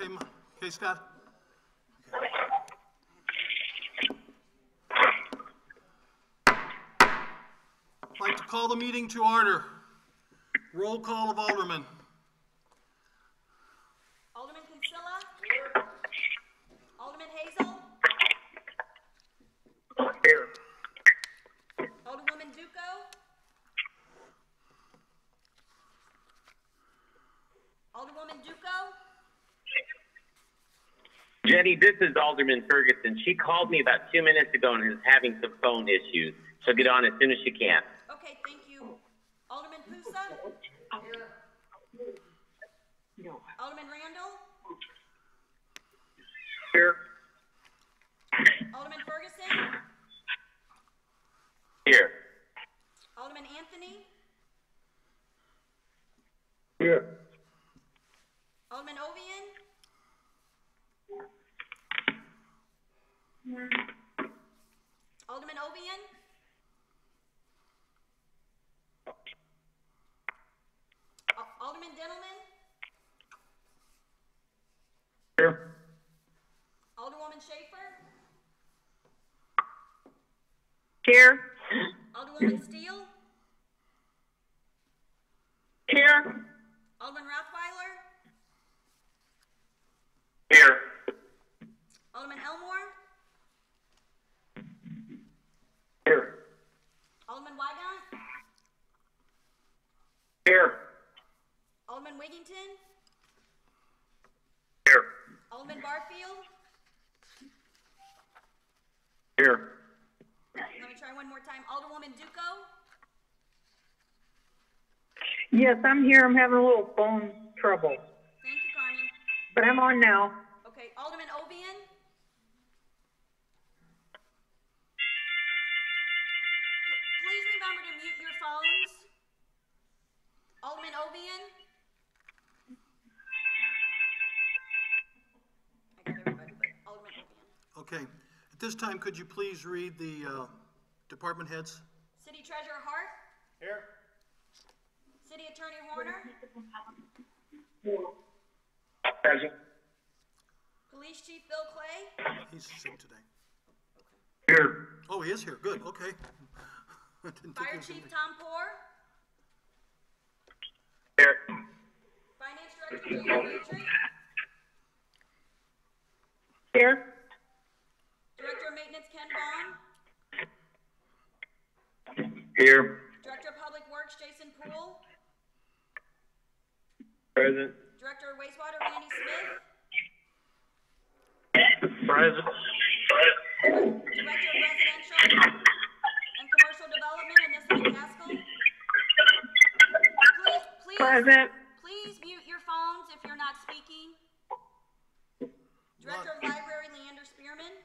Okay, okay, Scott. Okay. I'd like to call the meeting to order. Roll call of aldermen. Alderman Kinsella? Here. Alderman Hazel? Here. Alderwoman Duco? Alderwoman Duco? Jenny, this is Alderman Ferguson. She called me about 2 minutes ago and is having some phone issues. She'll get on as soon as she can. Okay, thank you. Alderman Pusa? Here. No. Alderman Randall? Here. Alderman Ferguson? Here. Alderman Anthony? Here. Alderman Ovian? Alderman Ovian? Alderman Dentelman? Here. Alderwoman Schaefer? Here. Alderwoman Steele? Here. Alderman Rothweiler? Here. Alderman Elmore? Here. Alderman Wygant? Here. Alderman Wiggington? Here. Alderman Barfield? Here. Let me try one more time. Alderwoman Duco? Yes, I'm here. I'm having a little phone trouble, Thank you, Carmen. but I'm on now. Okay, Alderman Ovian? Please remember to mute your phones. Alderman Ovian? I got everybody, but Alderman Ovian. Okay. At this time, could you please read the department heads? City Treasurer Hart? Here. City Attorney Horner? Present. Police Chief Bill Clay? He's sick today. Here. Oh, he is here. Good. Okay. I didn't think he Fire was Chief gonna Tom Poor? Here. Finance Director Jamie Petrie? Here? Director of Maintenance Ken Bond? Here. Director of Public Works Jason Poole? Present. Director of Wastewater Randy Smith? Present. Director of Residential and Commercial Development Anissa McCaskill? Please, Present. please mute your phones if you're not speaking. Director of Library Leander Spearman?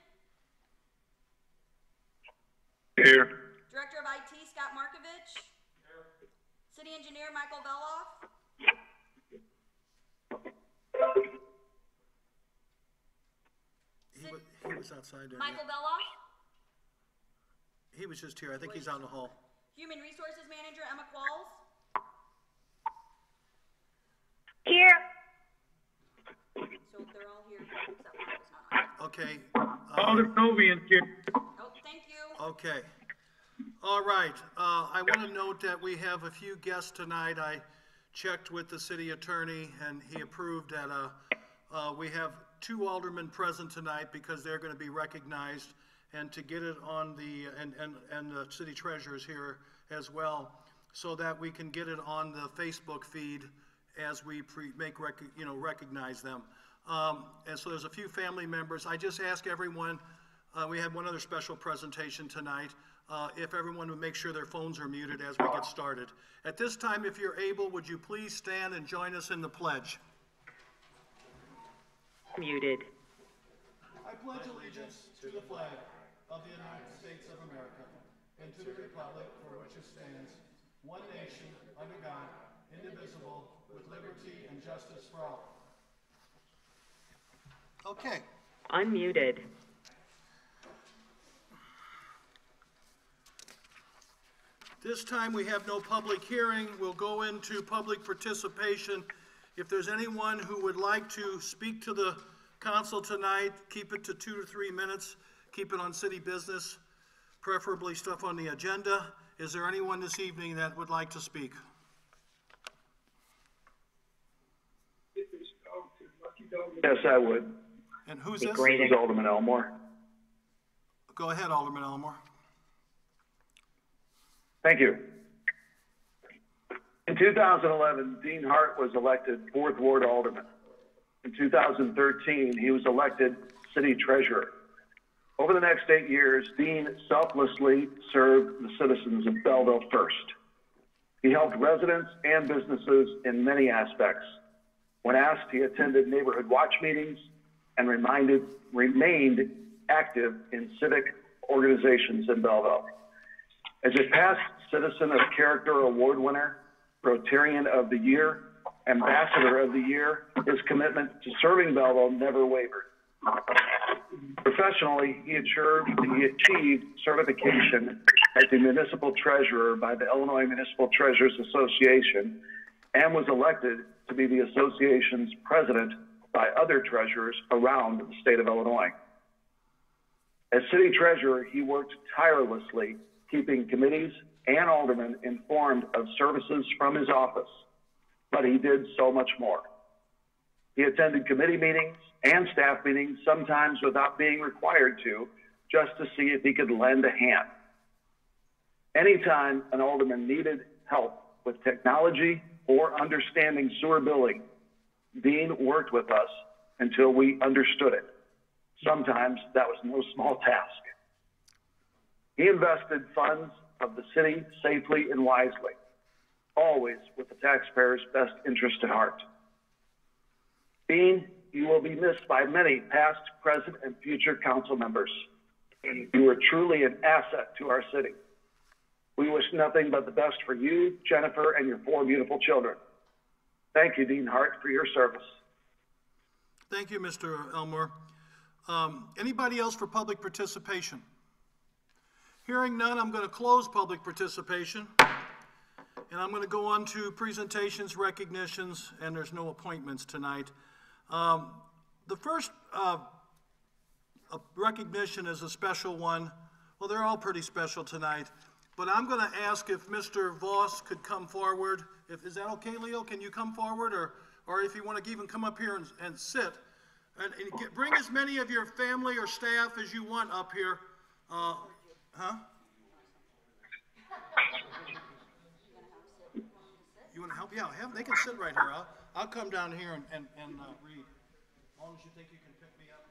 Here. Director of IT Scott Markovich? City Engineer Michael Veloff? He was outside there. Michael Veloff? He was just here. I think he's out in the hall. Human Resources Manager Emma Qualls? Here. So they're all here, except Michael's not on. Okay. Alderman Ovian here. Oh, thank you. Okay. All right. I want to note that we have a few guests tonight. I checked with the city attorney, and he approved that we have 2 aldermen present tonight because they're going to be recognized, and to get it on the and the city treasurer is here as well, so that we can get it on the Facebook feed as we recognize them. And so there's a few family members. I just ask everyone. We had one other special presentation tonight. If everyone would make sure their phones are muted as we get started. At this time, if you're able, would you please stand and join us in the pledge? Muted. I pledge allegiance to the flag of the United States of America and to the republic for which it stands, one nation, under God, indivisible, with liberty and justice for all. Okay. Unmuted. This time we have no public hearing. We'll go into public participation. If there's anyone who would like to speak to the council tonight, keep it to 2 to 3 minutes. Keep it on city business, preferably stuff on the agenda. Is there anyone this evening that would like to speak? Yes, I would. And who's this? This is Alderman Elmore. Go ahead, Alderman Elmore. Thank you. In 2011, Dean Hart was elected 4th Ward Alderman. In 2013, he was elected City Treasurer. Over the next 8 years, Dean selflessly served the citizens of Belleville first. He helped residents and businesses in many aspects. When asked, he attended neighborhood watch meetings and remained active in civic organizations in Belleville. As a past Citizen of Character Award winner, Rotarian of the Year, Ambassador of the Year, his commitment to serving Belleville never wavered. Professionally, he achieved certification as a municipal treasurer by the Illinois Municipal Treasurers Association and was elected to be the association's president by other treasurers around the state of Illinois. As city treasurer, he worked tirelessly, keeping committees and aldermen informed of services from his office, but he did so much more. He attended committee meetings and staff meetings, sometimes without being required to, just to see if he could lend a hand. Anytime an alderman needed help with technology or understanding sewer billing, Dean worked with us until we understood it. Sometimes that was no small task. He invested funds of the city safely and wisely, always with the taxpayers' best interest at heart. Dean, you will be missed by many past, present, and future council members. You are truly an asset to our city. We wish nothing but the best for you, Jennifer, and your 4 beautiful children. Thank you, Dean Hart, for your service. Thank you, Mr. Elmore. Anybody else for public participation? Hearing none, I'm going to close public participation, and I'm going to go on to presentations, recognitions, and there's no appointments tonight. The first recognition is a special one. Well, they're all pretty special tonight, but I'm going to ask if Mr. Voss could come forward. Is that okay, Leo? Can you come forward, or if you want to even come up here and sit, and bring as many of your family or staff as you want up here. Huh? You want to help? Yeah, they can sit right here. I'll come down here and read. As long as you think you can pick me up.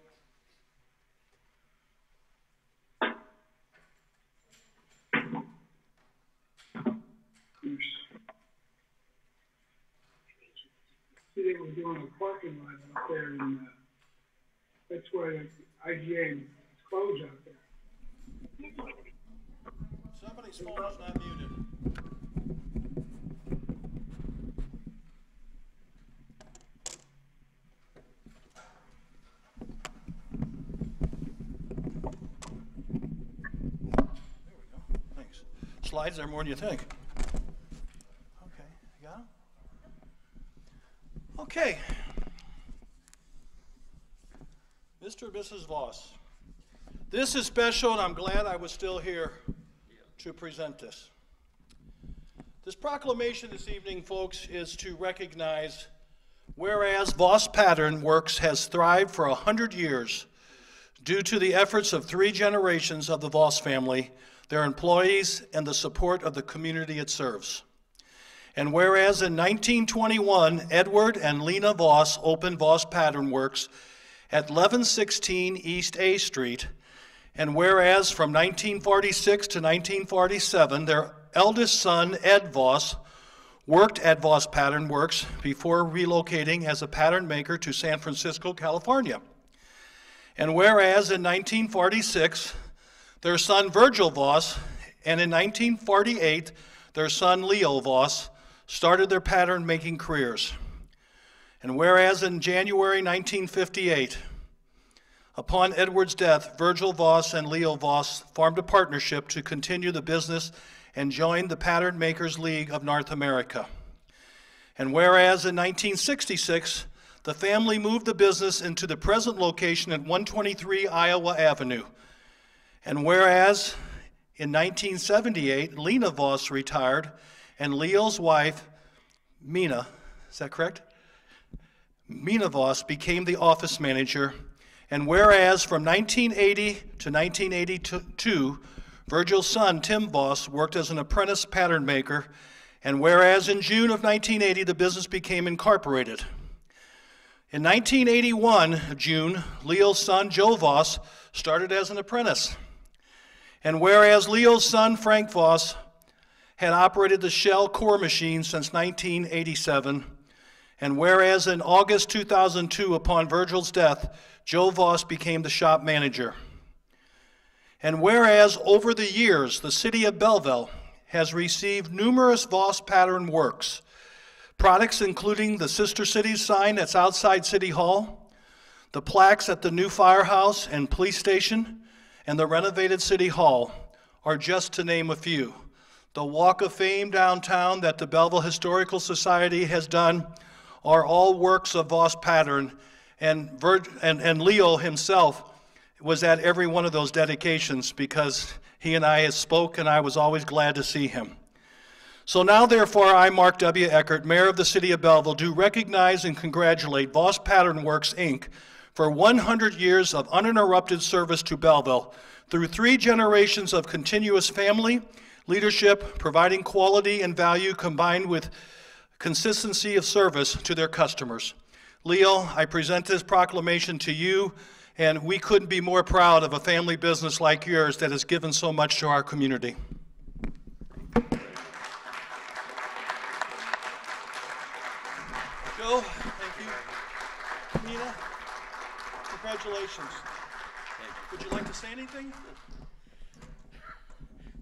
See, they were doing a parking lot out there, and that's where the IGA is closed out there. Somebody's phone is not muted. There we go. Thanks. Slides there more than you think. Okay, you got them? Okay. Mr. and Mrs. Voss. This is special, and I'm glad I was still here to present this. This proclamation this evening, folks, is to recognize, whereas Voss Pattern Works has thrived for 100 years due to the efforts of 3 generations of the Voss family, their employees, and the support of the community it serves. And whereas in 1921, Edward and Lena Voss opened Voss Pattern Works at 1116 East A Street, and whereas from 1946 to 1947, their eldest son, Ed Voss, worked at Voss Pattern Works before relocating as a pattern maker to San Francisco, California. And whereas in 1946, their son, Virgil Voss, and in 1948, their son, Leo Voss, started their pattern making careers. And whereas in January 1958, upon Edward's death, Virgil Voss and Leo Voss formed a partnership to continue the business and joined the Pattern Makers League of North America. And whereas in 1966, the family moved the business into the present location at 123 Iowa Avenue. And whereas in 1978, Lena Voss retired, and Leo's wife, Mina, is that correct? Mina Voss became the office manager. And whereas from 1980 to 1982, Virgil's son, Tim Voss, worked as an apprentice pattern maker. And whereas in June of 1980, the business became incorporated. In 1981, June, Leo's son, Joe Voss, started as an apprentice. And whereas Leo's son, Frank Voss, had operated the Shell core machine since 1987, and whereas in August 2002, upon Virgil's death, Joe Voss became the shop manager. And whereas over the years, the city of Belleville has received numerous Voss pattern works, products including the Sister Cities sign that's outside City Hall, the plaques at the new firehouse and police station, and the renovated City Hall are just to name a few. The Walk of Fame downtown that the Belleville Historical Society has done are all works of Voss pattern, and Leo himself was at every one of those dedications because he and I had spoke, and I was always glad to see him. So now, therefore, I, Mark W. Eckert, Mayor of the City of Belleville, do recognize and congratulate Voss Pattern Works, Inc. for 100 years of uninterrupted service to Belleville through 3 generations of continuous family, leadership, providing quality and value combined with consistency of service to their customers. Leo, I present this proclamation to you, and we couldn't be more proud of a family business like yours that has given so much to our community. Joe, thank you. Nina, congratulations. Would you like to say anything?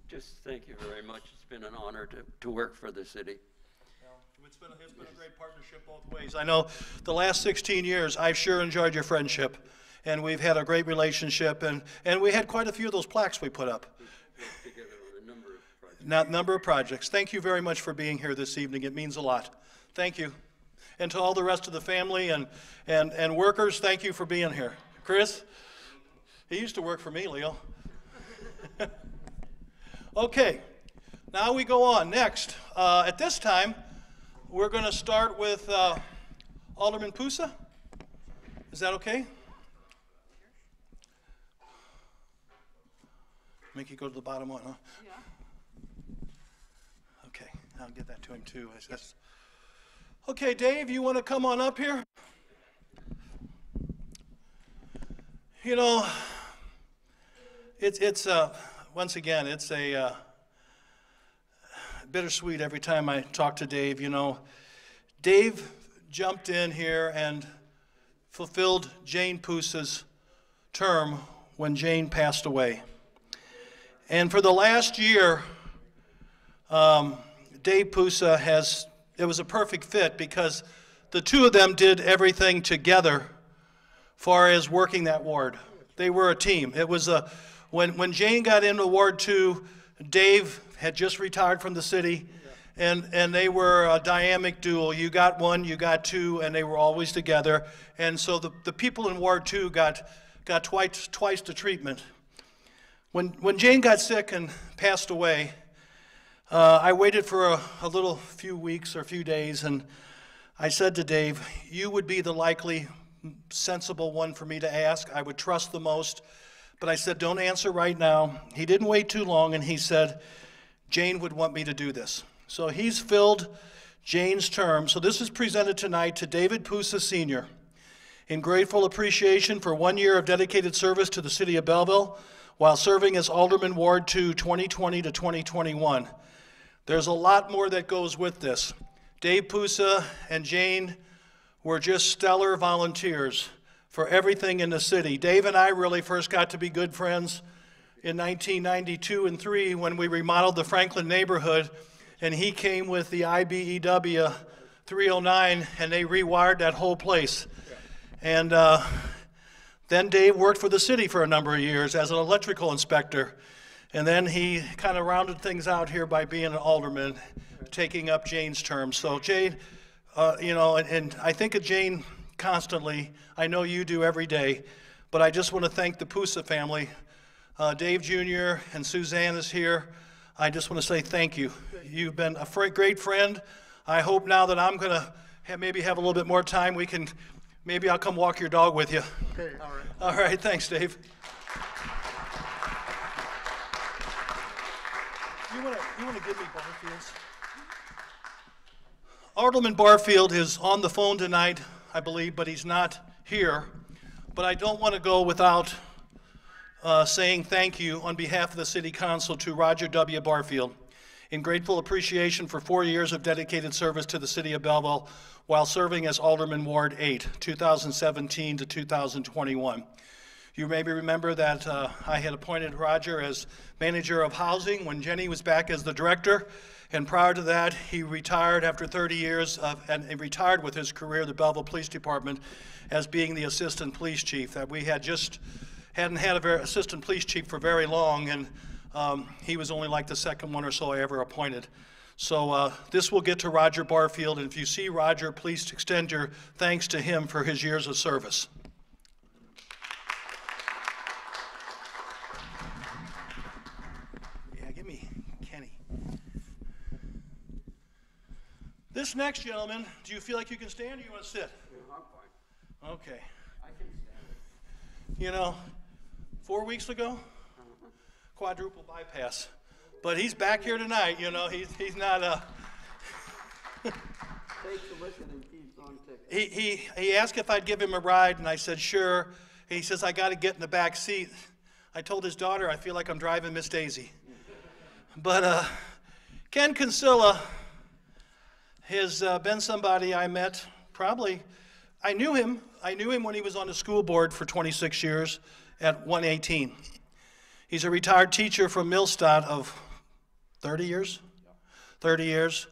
Just thank you very much. It's been an honor to work for the city. It's been a great partnership both ways. I know the last 16 years, I've sure enjoyed your friendship, and we've had a great relationship, and we had quite a few of those plaques we put up. Together on a number of projects. Number of projects. Thank you very much for being here this evening. It means a lot. Thank you. And to all the rest of the family and workers, thank you for being here. Chris, he used to work for me, Leo. Okay, now we go on. Next, at this time, we're going to start with Alderman Pusa. Is that okay? Make you go to the bottom one, huh? Yeah. Okay, I'll get that to him too. Okay, Dave, you want to come on up here? You know, it's once again, it's a bittersweet every time I talk to Dave. You know, Dave jumped in here and fulfilled Jane Pusa's term when Jane passed away. And for the last year, Dave Pusa it was a perfect fit because the two of them did everything together far as working that ward. They were a team. It was when Jane got into Ward 2, Dave had just retired from the city, and they were a dynamic duo. You got one, you got two, and they were always together. And so the people in Ward 2 got twice the treatment. When Jane got sick and passed away, I waited for a little few weeks or a few days, and I said to Dave, you would be the likely sensible one for me to ask. I would trust the most. But I said, don't answer right now. He didn't wait too long, and he said, Jane would want me to do this. So he's filled Jane's term. So this is presented tonight to David Pusa Sr. in grateful appreciation for 1 year of dedicated service to the city of Belleville while serving as Alderman Ward 2 2020 to 2021. There's a lot more that goes with this. Dave Pusa and Jane were just stellar volunteers for everything in the city. Dave and I really first got to be good friends in 1992 and 3 when we remodeled the Franklin neighborhood, and he came with the IBEW 309 and they rewired that whole place. And then Dave worked for the city for a number of years as an electrical inspector, and then he kind of rounded things out here by being an alderman, taking up Jane's term. So Jane, You know, and I think of Jane constantly. I know you do every day, but I just want to thank the Pusa family. Dave Jr. and Suzanne is here. I just want to say thank you. You've been a great friend. I hope now that I'm going to maybe have a little bit more time, maybe I'll come walk your dog with you. Okay, all right. All right, thanks, Dave. You want to give me Barfield's? Alderman Barfield is on the phone tonight, I believe, but he's not here. But I don't want to go without saying thank you on behalf of the City Council to Roger W. Barfield in grateful appreciation for 4 years of dedicated service to the City of Belleville while serving as Alderman Ward 8, 2017 to 2021. You maybe remember that I had appointed Roger as manager of housing when Jenny was back as the director. And prior to that, he retired after 30 years and he retired with his career at the Belleville Police Department as being the assistant police chief. That we hadn't had an assistant police chief for very long, and he was only like the second one or so I ever appointed. So this will get to Roger Barfield, and if you see Roger, please extend your thanks to him for his years of service. This next gentleman, do you feel like you can stand or you want to sit? I'm fine. Okay. I can stand. You know, 4 weeks ago, quadruple bypass. But he's back here tonight, you know, he's not Takes a listen and keeps on ticking. he asked if I'd give him a ride, and I said sure. He says I got to get in the back seat. I told his daughter I feel like I'm driving Miss Daisy. But Ken Kinsella has been somebody I met probably, I knew him when he was on the school board for 26 years at 118. He's a retired teacher from Millstadt of 30 years? 30 years.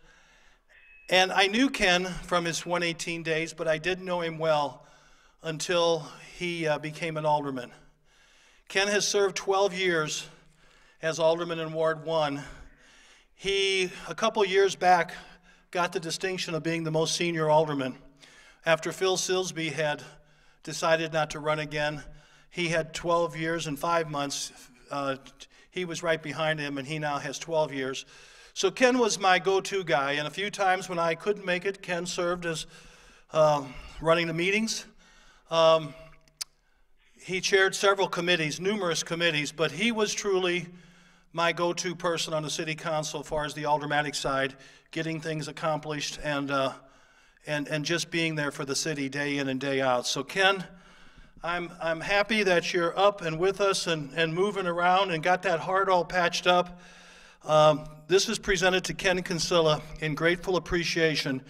And I knew Ken from his 118 days, but I didn't know him well until he became an alderman. Ken has served 12 years as alderman in Ward 1. He, a couple years back, got the distinction of being the most senior alderman. After Phil Silsby had decided not to run again, he had 12 years and 5 months. He was right behind him, and he now has 12 years. So Ken was my go-to guy, and a few times when I couldn't make it, Ken served as running the meetings. He chaired several committees, numerous committees, but he was truly my go-to person on the city council as far as the aldermanic side, getting things accomplished and just being there for the city day in and day out. So Ken, I'm happy that you're up and with us and moving around and got that heart all patched up. This is presented to Ken Kinsella in grateful appreciation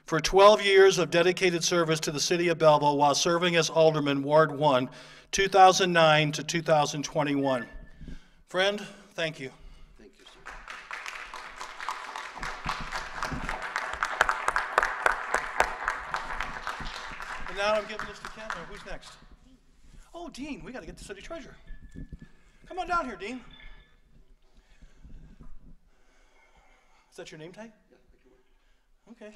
for 12 years of dedicated service to the City of Belleville while serving as Alderman, Ward 1, 2009 to 2021. Friend, thank you. Thank you, sir. And now I'm giving this to Ken. Or who's next? Oh, Dean, we got to get the city treasurer. Come on down here, Dean. Is that your name tag? Okay.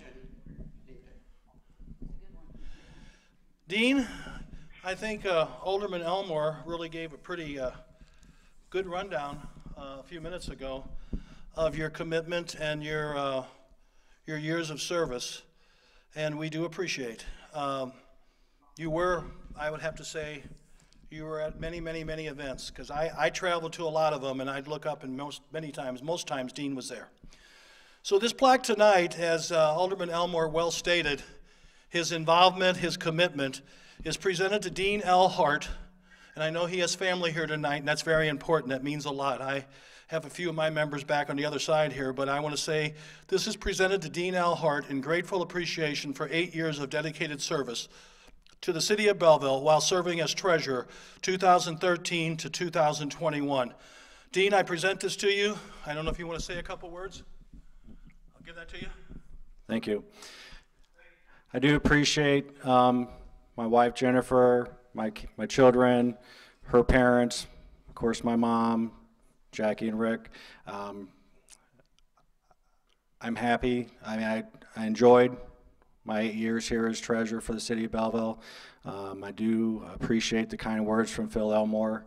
Dean, I think Alderman Elmore really gave a pretty good rundown a few minutes ago of your commitment and your years of service, and we do appreciate. You were, I would have to say, you were at many, many, many events, because I traveled to a lot of them, and I'd look up, and most times Dean was there. So this plaque tonight, as Alderman Elmore well stated, his involvement, his commitment, is presented to Dean L. Hart, and I know he has family here tonight, and that's very important. That means a lot. I have a few of my members back on the other side here, but I want to say this is presented to Dean L. Hart in grateful appreciation for 8 years of dedicated service to the City of Belleville while serving as treasurer 2013 to 2021. Dean, I present this to you. I don't know if you want to say a couple words. I'll give that to you. Thank you. I do appreciate my wife Jennifer, my children, her parents, of course my mom, Jackie and Rick. I'm happy. I mean, I enjoyed my 8 years here as treasurer for the city of Belleville. I do appreciate the kind words from Phil Elmore,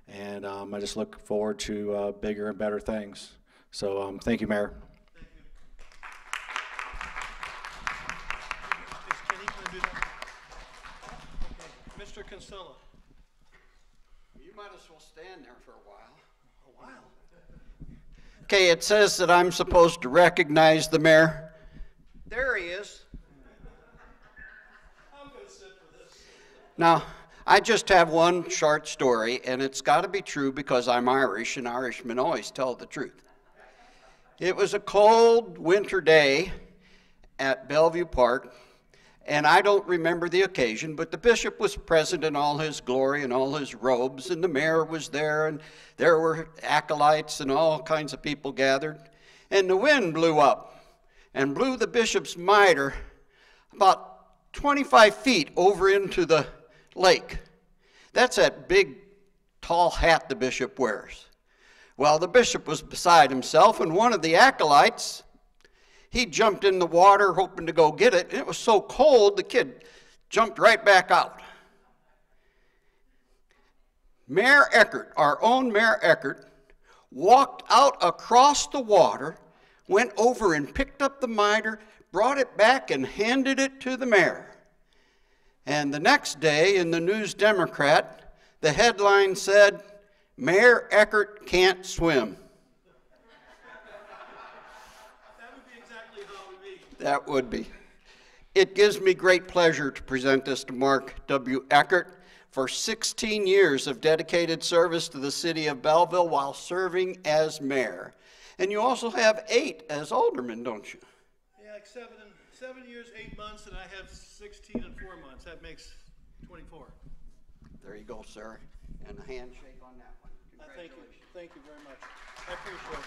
and I just look forward to bigger and better things. So thank you, Mayor. Thank you. Is Kenny going to do that? Okay. Mr. Kinsella. You might as well stand there for a while. Okay, it says that I'm supposed to recognize the mayor. There he is. I'm going to sit for this. Now, I just have one short story, and it's got to be true because I'm Irish, and Irishmen always tell the truth. It was a cold winter day at Bellevue Park, and I don't remember the occasion, but the bishop was present in all his glory and all his robes, and the mayor was there, and there were acolytes and all kinds of people gathered. And the wind blew up and blew the bishop's mitre about 25 feet over into the lake. That's that big, tall hat the bishop wears. Well, the bishop was beside himself, and one of the acolytes, he jumped in the water hoping to go get it, and it was so cold the kid jumped right back out. Mayor Eckert, our own Mayor Eckert, walked out across the water, went over and picked up the mitre, brought it back and handed it to the mayor. And the next day in the News-Democrat, the headline said, "Mayor Eckert can't swim." That would be. It gives me great pleasure to present this to Mark W. Eckert for 16 years of dedicated service to the city of Belleville while serving as mayor. And you also have 8 as alderman, don't you? Yeah, like 7 years, 8 months, and I have 16 and 4 months. That makes 24. There you go, sir. And a handshake on that one. Thank you. Congratulations. Thank you very much. I appreciate it.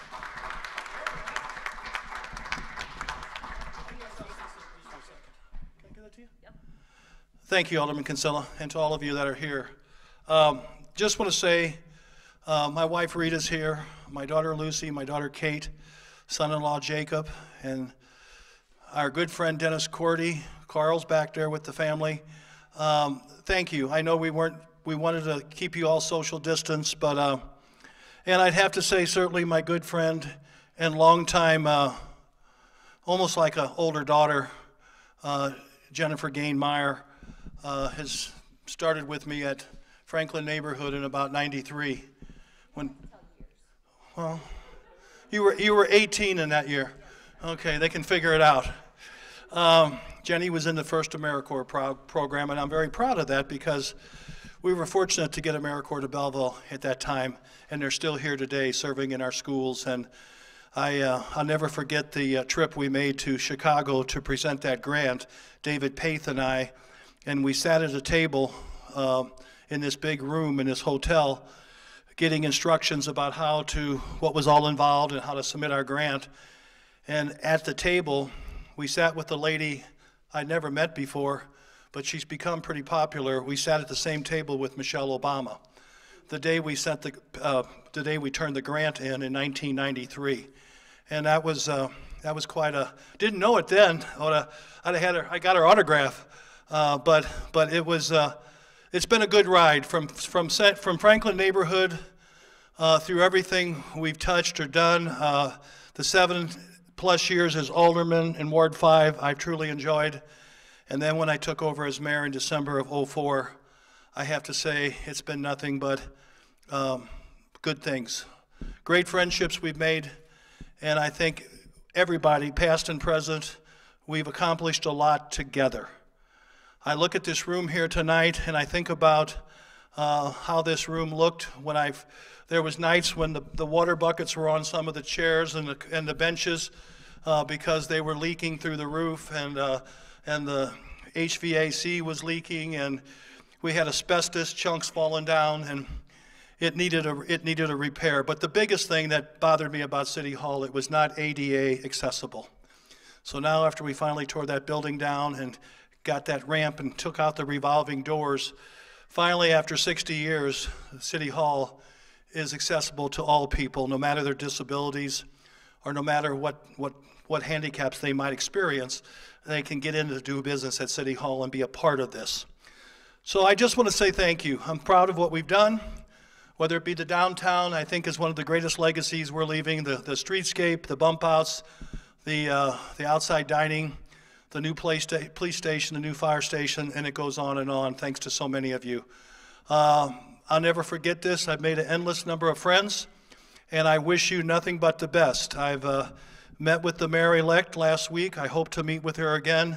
Can I give that to you? Yep. Thank you, Alderman Kinsella, and to all of you that are here. Just want to say, my wife Rita's here, my daughter Lucy, my daughter Kate, son-in-law Jacob, and our good friend Dennis Cordy. Carl's back there with the family. Thank you. I know we wanted to keep you all social distance, but and I'd have to say certainly my good friend and longtime, almost like an older daughter, Jennifer Gain Meyer, has started with me at Franklin neighborhood in about '93. When, well, you were 18 in that year. Okay, they can figure it out. Jenny was in the first AmeriCorps program, and I'm very proud of that because we were fortunate to get AmeriCorps to Belleville at that time, and they're still here today serving in our schools. And I'll never forget the trip we made to Chicago to present that grant, David Paith and we sat at a table in this big room in this hotel getting instructions about what was all involved and how to submit our grant. And at the table, we sat with a lady I'd never met before, but she's become pretty popular. We sat at the same table with Michelle Obama the day we sent the day we turned the grant in 1993, and that was quite a. Didn't know it then. I got her autograph, but it was. It's been a good ride from Franklin neighborhood through everything we've touched or done. The 7+ years as alderman in Ward 5, I've truly enjoyed. And then when I took over as mayor in December of '04, I have to say it's been nothing but good things. Great friendships we've made, and I think everybody, past and present, we've accomplished a lot together. I look at this room here tonight, and I think about how this room looked when there was nights when the water buckets were on some of the chairs and the benches because they were leaking through the roof, and the HVAC was leaking, and we had asbestos chunks falling down, and it needed a repair. But the biggest thing that bothered me about City Hall, it was not ADA accessible. So now after we finally tore that building down and got that ramp and took out the revolving doors, finally after 60 years, City Hall is accessible to all people, no matter their disabilities or no matter what handicaps they might experience, they can get in to do business at City Hall and be a part of this. So I just want to say thank you. I'm proud of what we've done, whether it be the downtown, I think is one of the greatest legacies we're leaving, the streetscape, the bump outs, the outside dining, the new police station, the new fire station, and it goes on and on, thanks to so many of you. I'll never forget this. I've made an endless number of friends, and I wish you nothing but the best. I've met with the mayor-elect last week. I hope to meet with her again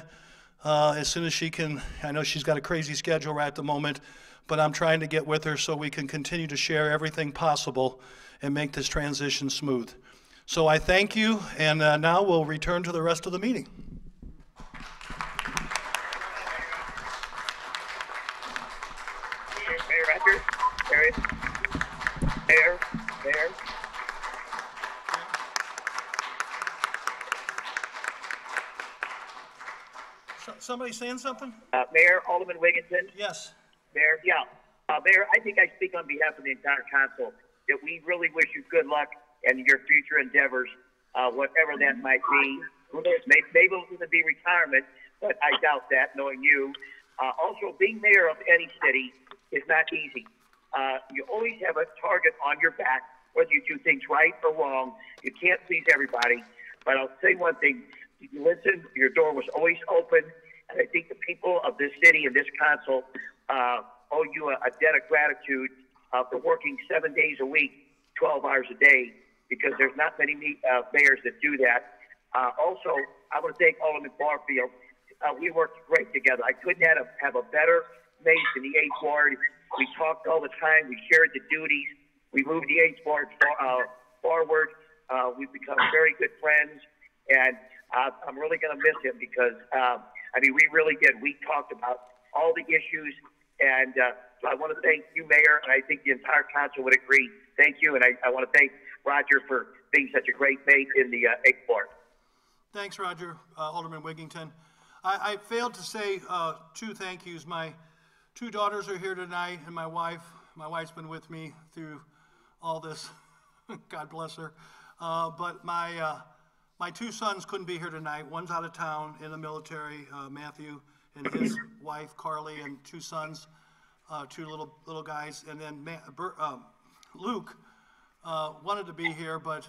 as soon as she can. I know she's got a crazy schedule right at the moment, but I'm trying to get with her so we can continue to share everything possible and make this transition smooth. So I thank you, and now we'll return to the rest of the meeting. Mayor Rogers, Mayor. Somebody saying something? Mayor, Alderman Wigginton. Yes. Mayor, yeah. Mayor, I think I speak on behalf of the entire council that we really wish you good luck in your future endeavors, whatever that might be. Who knows? Maybe it'll even be retirement, but I doubt that, knowing you. Also, being mayor of any city is not easy. You always have a target on your back, whether you do things right or wrong. You can't please everybody. But I'll say one thing. If you listen, your door was always open. And I think the people of this city and this council owe you a debt of gratitude for working 7 days a week, 12 hours a day, because there's not many mayors that do that. Also, I want to thank Alderman Barfield. We worked great together. I couldn't have a better mate in the 8th Ward. We talked all the time. We shared the duties. We moved the 8th Ward forward. We've become very good friends, and I'm really going to miss him because, we really did. We talked about all the issues, and so I want to thank you, Mayor, and I think the entire council would agree. Thank you, and I want to thank Roger for being such a great mate in the 8th Ward. Thanks, Roger. Alderman Wigginton. I failed to say two thank yous. My two daughters are here tonight, and my wife. My wife's been with me through all this. God bless her. But my two sons couldn't be here tonight. One's out of town in the military, Matthew, and his wife, Carly, and two sons, two little guys. And then Luke wanted to be here, but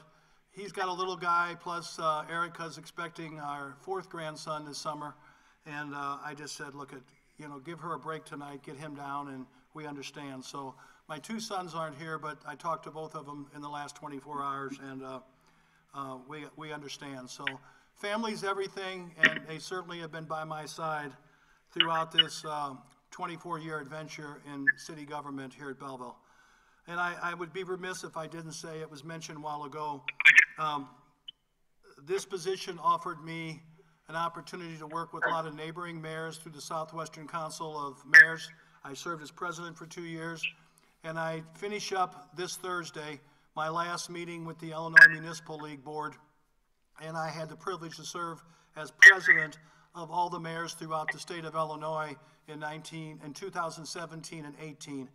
he's got a little guy, plus Erica's expecting our 4th grandson this summer. And I just said, look, give her a break tonight, get him down, and we understand. So my two sons aren't here, but I talked to both of them in the last 24 hours, and we understand. So family's everything, and they certainly have been by my side throughout this 24-year adventure in city government here at Belleville. And I would be remiss if I didn't say, it was mentioned a while ago, this position offered me an opportunity to work with a lot of neighboring mayors through the Southwestern Council of Mayors. I served as president for 2 years, and I finish up this Thursday my last meeting with the Illinois Municipal League Board, and I had the privilege to serve as president of all the mayors throughout the state of Illinois in 2017 and 18.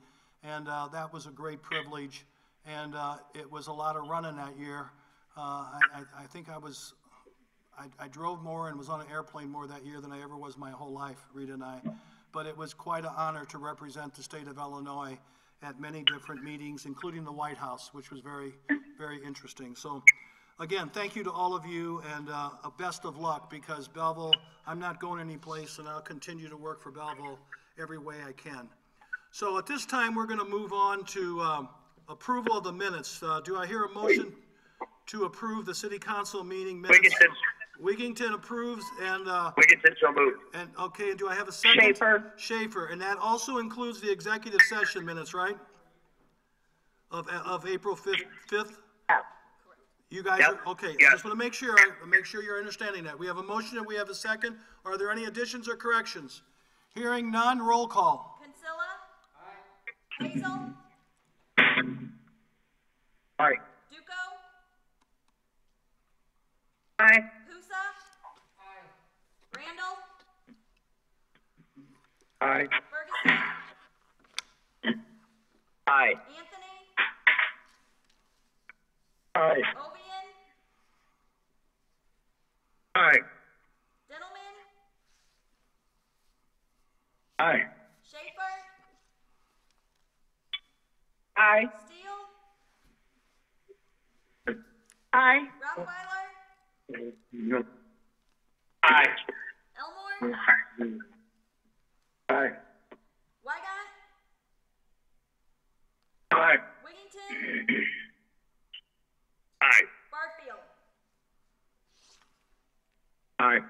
And that was a great privilege, and it was a lot of running that year. I think I drove more and was on an airplane more that year than I ever was my whole life, Rita and I. But it was quite an honor to represent the state of Illinois at many different meetings, including the White House, which was very, very interesting. So again, thank you to all of you, and a best of luck, because Belleville, I'm not going anyplace, and I'll continue to work for Belleville every way I can. So at this time, we're going to move on to approval of the minutes. Do I hear a motion to approve the city council meeting minutes? Wigginton approves, and Wigginton, so moved. And okay, and do I have a second? Schaefer, and that also includes the executive session minutes, right? Of April 5th? You guys Yep. are okay. Yes. I just want to make sure you're understanding that. We have a motion and we have a second. Are there any additions or corrections? Hearing none, roll call. Kinsella. Aye. Hazel. Aye. Duco. Aye. Husa. Aye. Randall. Aye. Ferguson. Aye. Anthony. Aye. Ovian. Aye. Dillman, Aye. Schaefer, Aye. Steele, Aye. Rottweiler, No. Aye. Elmore, Aye. Wygant, Aye. Wigington, Aye. Barfield. Aye.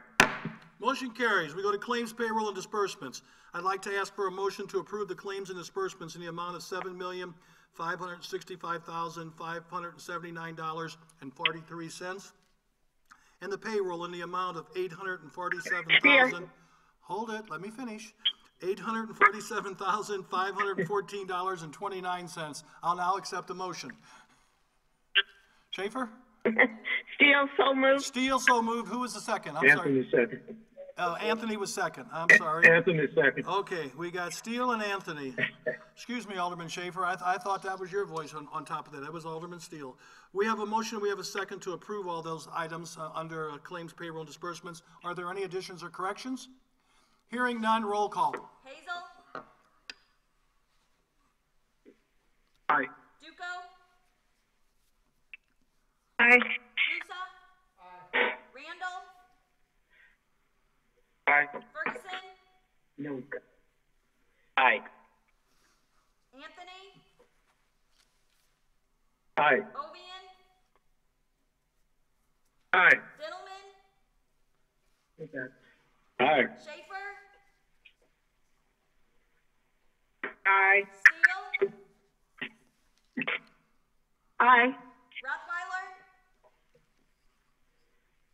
Motion carries. We go to claims, payroll, and disbursements. I'd like to ask for a motion to approve the claims and disbursements in the amount of $7,565,579.43, and the payroll in the amount of $847,000. Hold it, let me finish. $847,514.29. I'll now accept the motion. Schaefer? Steele, so moved. Steele, so moved. Who was the second? I'm sorry. Anthony second. Anthony was second. I'm sorry. Anthony second. Okay, we got Steele and Anthony. Excuse me, Alderman Schaefer. I thought that was your voice on top of that. That was Alderman Steele. We have a motion. We have a second to approve all those items under claims, payroll, and disbursements. Are there any additions or corrections? Hearing none, roll call. Hazel, Aye. Duco, Aye. Musa, Randall, Aye. Ferguson, No. Aye. Anthony, Aye. Ovian, Aye. Dillman, Aye. Schaefer, Aye. Steele, Aye. Rottweiler,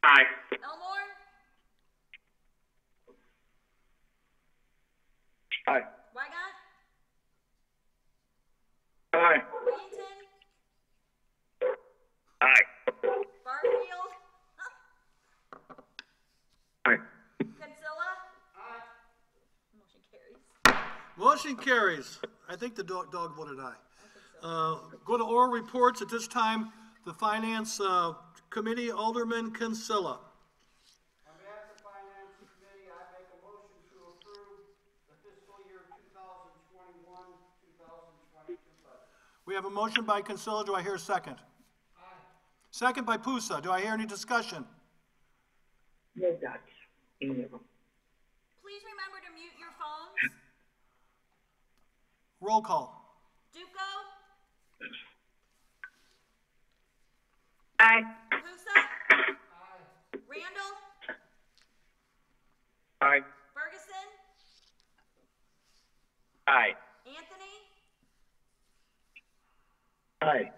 Aye. Elmore, Aye. Wygant, Aye. Wigington, Aye. Barfield, Aye. Kinsella. Motion carries. Motion carries. I think the dog voted aye. Go to oral reports at this time. The Finance Committee, Alderman Kinsella. On behalf of the Finance Committee, I make a motion to approve the fiscal year 2021-2022 budget. We have a motion by Kinsella. Do I hear a second? Aye. Second by Pusa. Do I hear any discussion? No dots. Please remember to mute your phones. Roll call. Duco, Aye. Pusa, Randall, Aye. Ferguson, Aye. Anthony, Aye.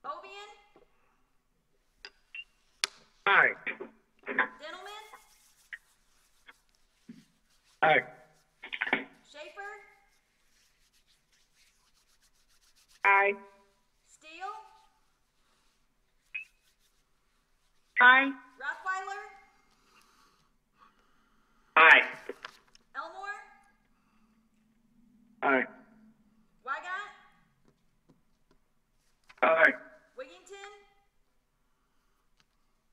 Ovian, Aye. Dillman, Aye. Schaefer, Aye. Steele, Aye. Rottweiler, Aye. Elmore, Aye. Wygant, Aye. Wigington,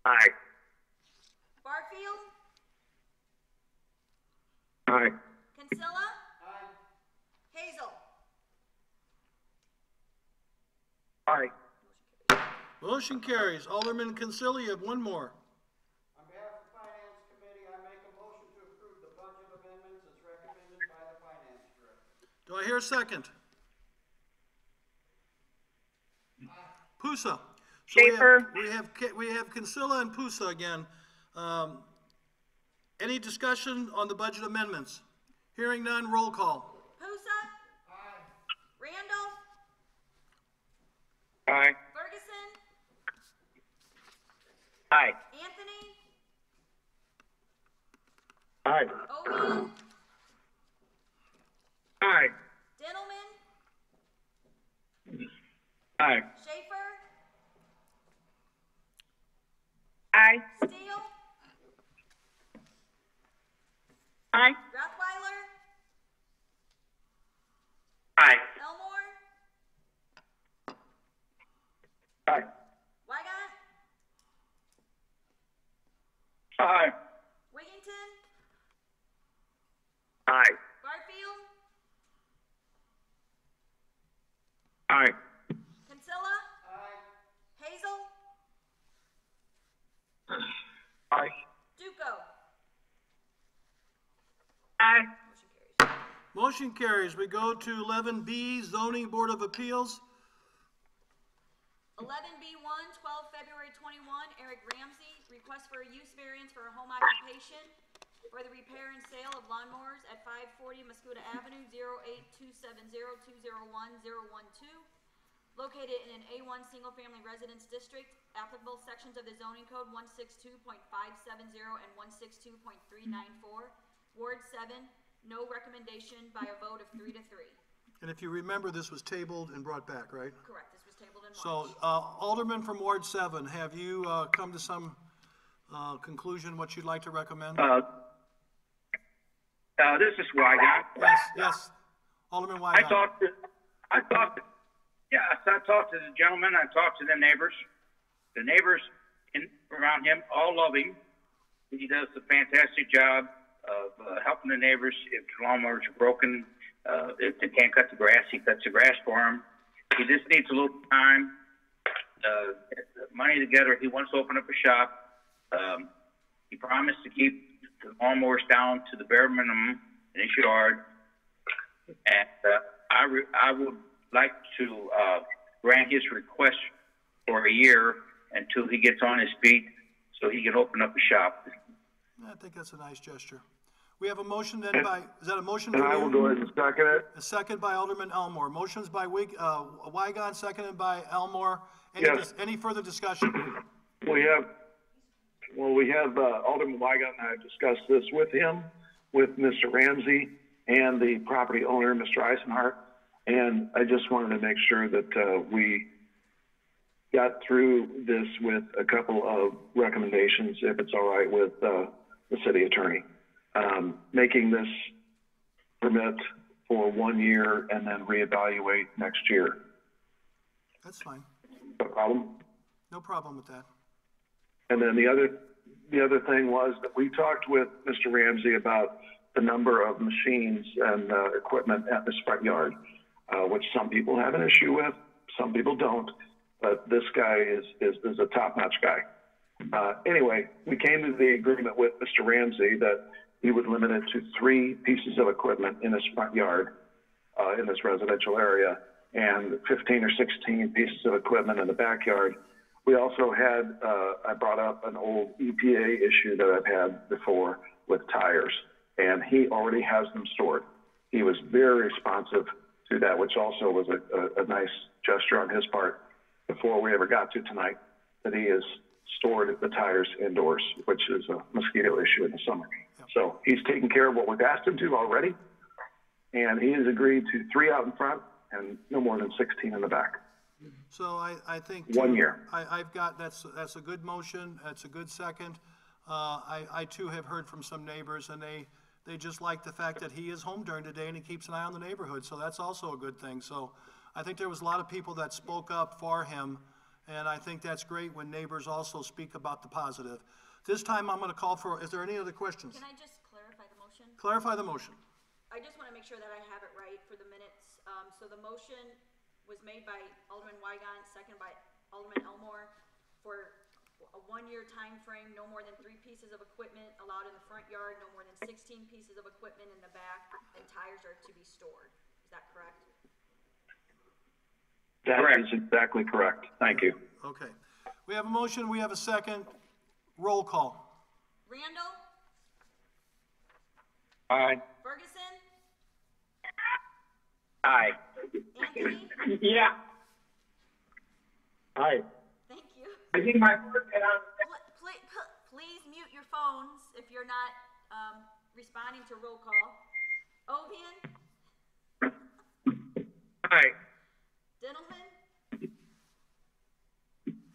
Aye. Barfield, Aye. Kinsella, Hazel. Aye. Motion carries. Alderman Kinsella, you have one more. On behalf of the Finance Committee, I make a motion to approve the budget amendments as recommended by the Finance Director. Do I hear a second? Pusa. So Schaefer. we have Kinsella and Pusa again. Any discussion on the budget amendments? Hearing none, roll call. Pusa, Randall, Aye. Ferguson, Aye. Anthony, Aye. Ovian, Aye. Dillman, Aye. Schaefer, Aye. Steele, Aye. Rottweiler, Aye. Elmore, Aye. Wygant, Aye. Wigington, Aye. Garfield, Aye. Kinsella. Hazel, Aye. Duco. Aye. Motion Motion carries. carries. We go to 11B, Zoning Board of Appeals. 11B1, 12 February 21, Eric Ramsey, request for a use variance for a home occupation for the repair and sale of lawnmowers at 540 Muscuda Avenue, 08270201012, located in an A1 single-family residence district. Applicable sections of the zoning code 162.570 and 162.394. Ward 7, no recommendation by a vote of 3 to 3. And if you remember, this was tabled and brought back, right? Correct, this was tabled in March. So, Alderman from Ward 7, have you come to some conclusion what you'd like to recommend? This is Wygant. Yes. Alderman I Weigott. talked to the gentleman, I talked to the neighbors. The neighbors around him all love him. He does a fantastic job of helping the neighbors. If lawnmowers are broken, if they can't cut the grass, he cuts the grass for them. He just needs a little time, money together. He wants to open up a shop. He promised to keep the lawnmowers down to the bare minimum in his yard. And I would like to grant his request for a year until he gets on his feet so he can open up a shop. I think that's a nice gesture. We have a motion then by, is that a motion And for I will you? go ahead and second it. A second by Alderman Elmore. Motions by Weigott, seconded by Elmore. Yes. Any further discussion? We have Alderman Weigott and I have discussed this with him, with Mr. Ramsey and the property owner, Mr. Eisenhart. And I just wanted to make sure that we got through this with a couple of recommendations, if it's all right with the city attorney. Making this permit for 1 year and then reevaluate next year. That's fine. No problem? No problem with that. And then the other thing was that we talked with Mr. Ramsey about the number of machines and equipment at this front yard, which some people have an issue with, some people don't, but this guy is a top-notch guy. Anyway, we came to the agreement with Mr. Ramsey that he would limit it to 3 pieces of equipment in his front yard, in this residential area, and 15 or 16 pieces of equipment in the backyard. We also had, I brought up an old EPA issue that I've had before with tires, and he already has them stored. He was very responsive to that, which also was a nice gesture on his part before we ever got to tonight, that he has stored the tires indoors, which is a mosquito issue in the summer. So he's taken care of what we've asked him to already, and he has agreed to 3 out in front and no more than 16 in the back. So I think. 1 year. I've got, that's a good motion, that's a good second. I too have heard from some neighbors, and they just like the fact that he is home during the day and he keeps an eye on the neighborhood, so that's also a good thing. So I think there was a lot of people that spoke up for him, and I think that's great when neighbors also speak about the positive. This time I'm gonna call for, is there any other questions? Can I just clarify the motion? Clarify the motion. I just want to make sure that I have it right for the minutes. So the motion was made by Alderman Weigant, second by Alderman Elmore, for a 1-year time frame, no more than 3 pieces of equipment allowed in the front yard, no more than 16 pieces of equipment in the back, and tires are to be stored. Is that correct? That is exactly correct. Thank you. Okay. We have a motion, we have a second. Roll call. Randall? Aye. Ferguson? Aye. Anthony? Yeah. Aye. Thank you. I think my Please mute your phones if you're not responding to roll call. Ovian? Aye. Dintelman?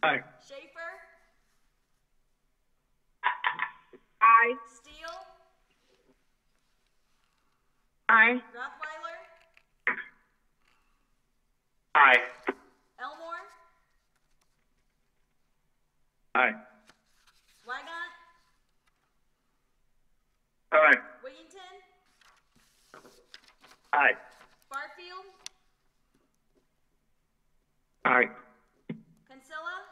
Aye. Schaefer? Aye. Steele? Aye. Rothweiler? Aye. Elmore? Aye. Weigant? Aye. Wiggington, Aye. Barfield, Aye. Kinsella.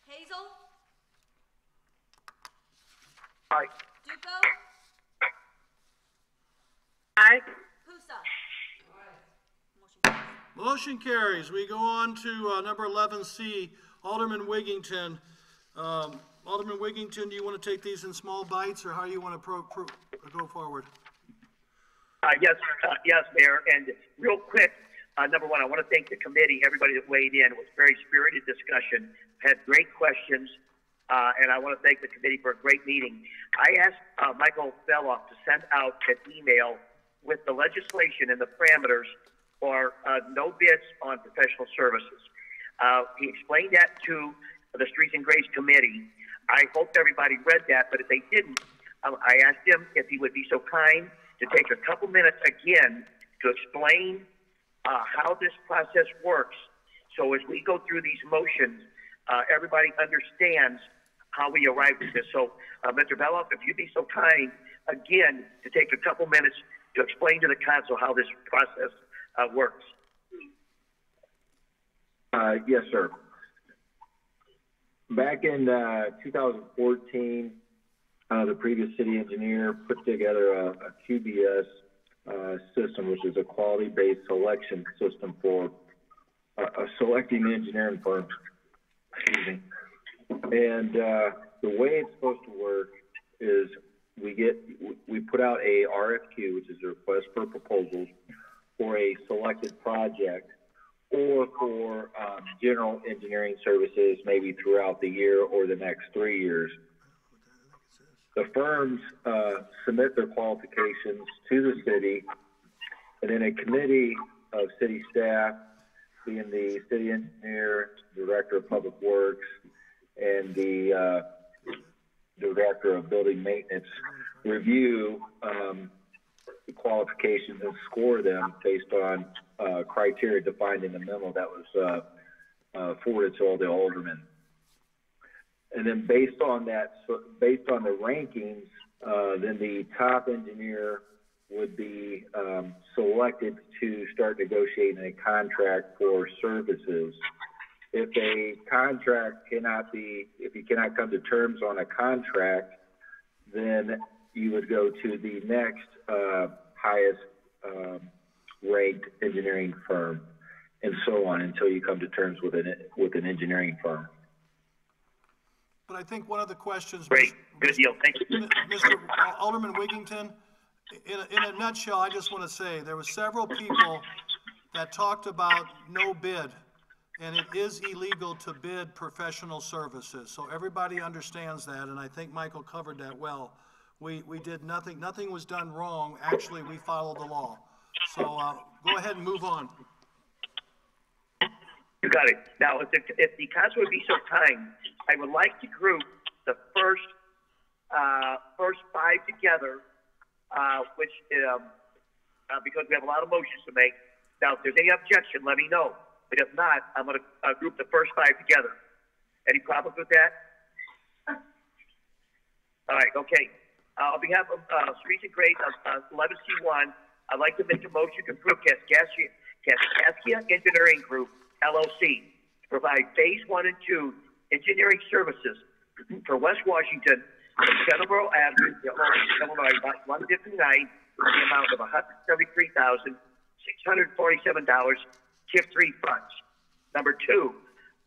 Hazel, Aye. Duco, Aye. Pusa. Motion carries. Motion carries. We go on to number 11C, Alderman Wiggington. Alderman Wiggington, do you want to take these in small bites, or how do you want to go forward? Yes, Mayor. And real quick, number one, I want to thank the committee, everybody that weighed in. It was a very spirited discussion, had great questions, and I want to thank the committee for a great meeting. I asked Michael Belloff to send out an email with the legislation and the parameters for no bids on professional services. He explained that to the Streets and Grades Committee. I hope everybody read that, but if they didn't, I asked him if he would be so kind to take a couple minutes again to explain how this process works. So as we go through these motions, everybody understands how we arrived at this. So, Mr. Belloff, if you'd be so kind, again, to take a couple minutes to explain to the council how this process works. Yes, sir. Back in 2014, the previous city engineer put together a QBS system, which is a quality-based selection system for selecting engineering firms. Excuse me. And the way it's supposed to work is we put out a RFQ, which is a request for proposals, for a selected project or for general engineering services maybe throughout the year or the next 3 years. The firms submit their qualifications to the city, and then a committee of city staff, being the city engineer, director of public works, and the director of building maintenance, review the qualifications and score them based on criteria defined in the memo that was forwarded to all the aldermen. And then based on that, based on the rankings, then the top engineer would be selected to start negotiating a contract for services. If a contract if you cannot come to terms on a contract, then you would go to the next highest ranked engineering firm, and so on until you come to terms with an engineering firm. But I think one of the questions... Great. Good deal. Thank you. Mr. Alderman Wiggington, in a nutshell, I just want to say there were several people that talked about no bid, and it is illegal to bid professional services. So everybody understands that, and I think Michael covered that well. We did nothing was done wrong. Actually, we followed the law. So go ahead and move on. You got it. Now, if the council would be so kind, I would like to group the first 5 together, which because we have a lot of motions to make. Now, if there's any objection, let me know. But if not, I'm going to group the first 5 together. Any problems with that? All right. Okay. On behalf of Streets and Grades, 11C1, I'd like to make a motion to approve Kaskaskia Engineering Group, LLC, to provide Phase 1 and 2 engineering services for West Washington, from Central Avenue, Illinois, lot 159, in the amount of $173,647, TIF 3 funds. Number 2,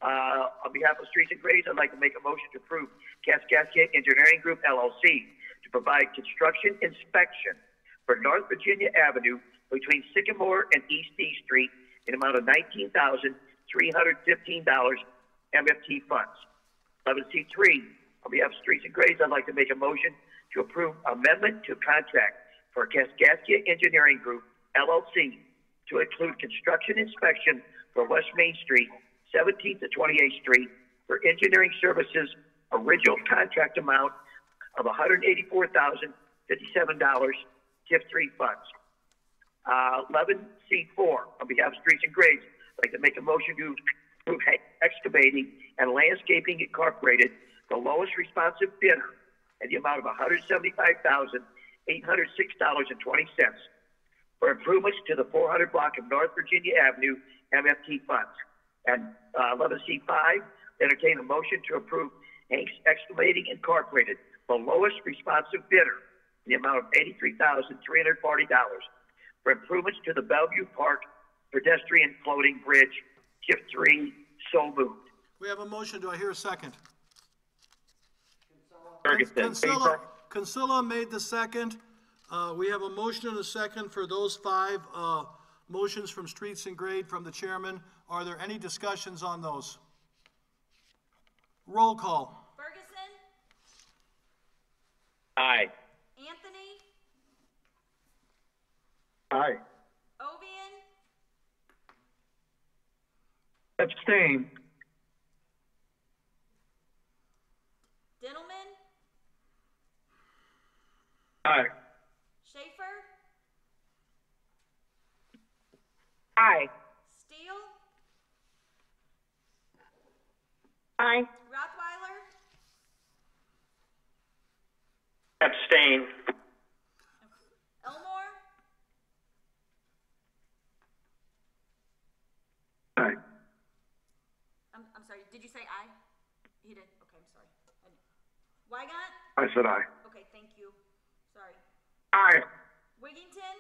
on behalf of Streets and Grades, I'd like to make a motion to approve Kaskaskia Engineering Group, LLC, to provide construction inspection for North Virginia Avenue between Sycamore and East D Street in the amount of $19,315 MFT funds. 11C3, on behalf of Streets and Grades, I'd like to make a motion to approve amendment to contract for Kaskaskia Engineering Group, LLC, to include construction inspection for West Main Street, 17th to 28th Street, for engineering services, original contract amount of $184,057, TIF 3 funds. 11C4, on behalf of Streets and Grades, I'd like to make a motion to approve Excavating and Landscaping Incorporated, the lowest responsive bidder, in the amount of $175,806.20 for improvements to the 400 block of North Virginia Avenue MFT funds. And 11C5, entertain a motion to approve Hanks Excavating Incorporated, the lowest responsive bidder, in the amount of $83,340 for improvements to the Belleville Park pedestrian floating bridge, Tip 3, so moved. We have a motion. Do I hear a second? Ferguson. Consilla made the second. We have a motion and a second for those 5 motions from Streets and Grade from the chairman. Are there any discussions on those? Roll call. Ferguson, Aye. Anthony, Aye. Ovian, Abstain. Dintelman, Aye. Schaefer, Aye. Steele, Aye. Rothweiler, Abstain. Elmore, Aye. I'm sorry, did you say aye? He did, okay, I'm sorry. Wygant? I said aye. Okay, thank you, sorry. Aye. Wigington,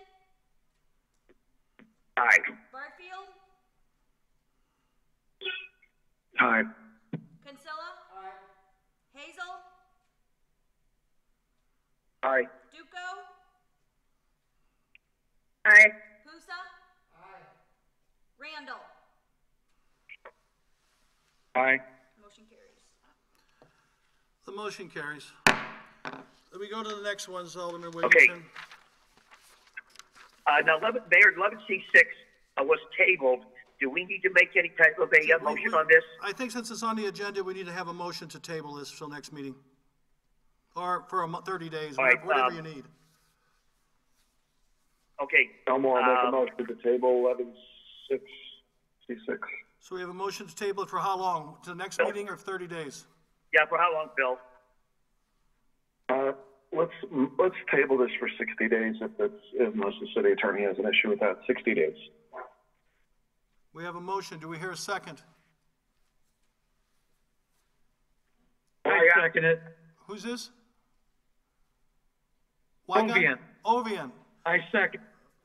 Aye. Barfield, Aye. Kinsella. Hazel, Aye. Duco, Aye. Pusa. Randall. Aye. Motion carries. The motion carries. Let me go to the next one, Alderman Wigginton. Now, Mayor, 11C6 was tabled. Do we need to make any type of a motion on this? I think since it's on the agenda, we need to have a motion to table this till next meeting. Or for 30 days, All right, whatever you need. Okay. Elmore, I'll make a motion to table 11C6. So we have a motion to table it for how long? To the next meeting or 30 days? Yeah, for how long, Bill? Let's table this for 60 days unless the city attorney has an issue with that. 60 days. We have a motion. Do we hear a second? I second it. Who's this? Ovian. Ovian. I second.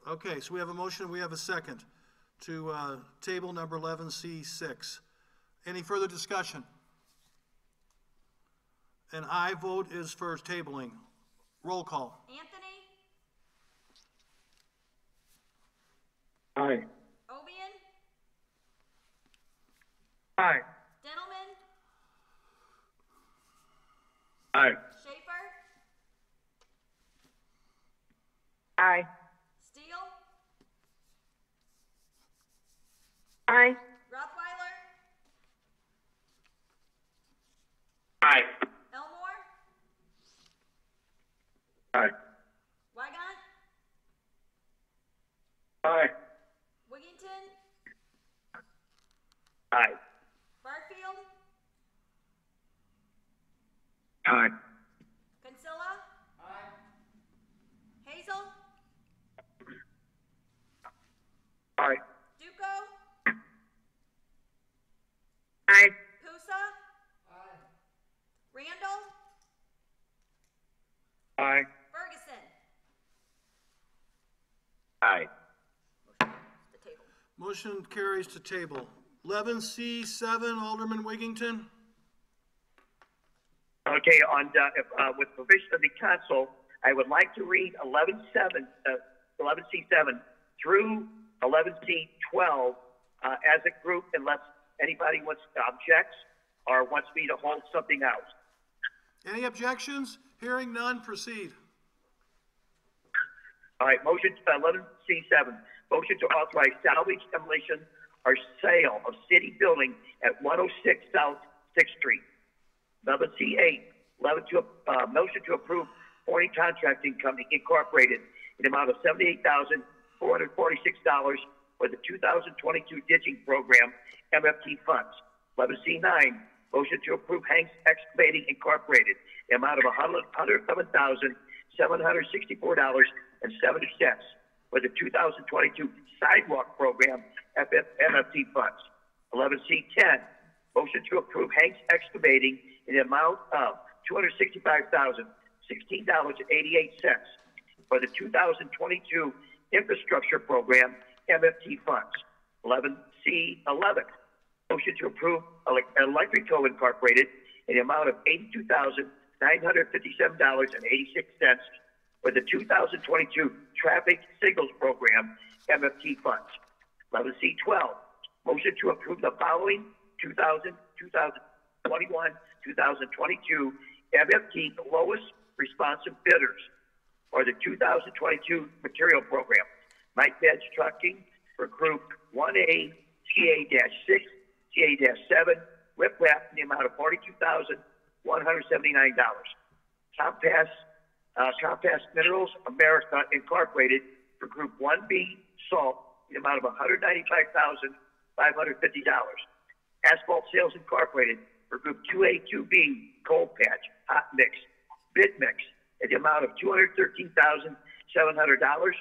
Okay, so we have a motion, we have a second to table number 11C6. Any further discussion? An aye vote is for tabling. Roll call. Anthony, Aye. Ovian, Aye. Dintelman, Aye. Schaefer, Aye. Steele, Aye. Rothweiler, Aye. Elmore, Aye. Wygant, Aye. Wigington, Aye. Barfield, Aye. Kinsella. Hazel, Aye. Duco, Aye. Pusa. Randall, Aye. Ferguson. Aye. The table. Motion carries to table. 11C7, Alderman Wigington. Okay, with permission of the council, I would like to read 11C7 through 11C12 as a group, unless anybody objects or wants me to hold something out. Any objections? Hearing none, proceed. All right, motion 11C7, motion to authorize salvage, demolition, or sale of city building at 106 South 6th Street. 11C8, motion to approve Forney Contracting Company Incorporated in the amount of $78,446 for the 2022 ditching program MFT funds. 11C9, Motion to approve Hanks Excavating Incorporated, the amount of $111,764.70 for the 2022 sidewalk program MFT funds. 11C10, motion to approve Hanks Excavating in the amount of $265,016.88 for the 2022 infrastructure program MFT funds. 11C11, motion to approve Electrico Incorporated in the amount of $82,957.86 for the 2022 traffic signals program MFT funds. 11C12, motion to approve the following 2021, 2022 MFT lowest responsive bidders for the 2022 material program. Mike Bench Trucking for Group 1A, TA-6, TA-7, Riprap in the amount of $42,179. Compass Minerals America Incorporated for Group 1B, Salt in the amount of $195,550. Asphalt Sales Incorporated for Group 2A, 2B, Cold Patch, Hot Mix, Bid Mix in the amount of $213,700.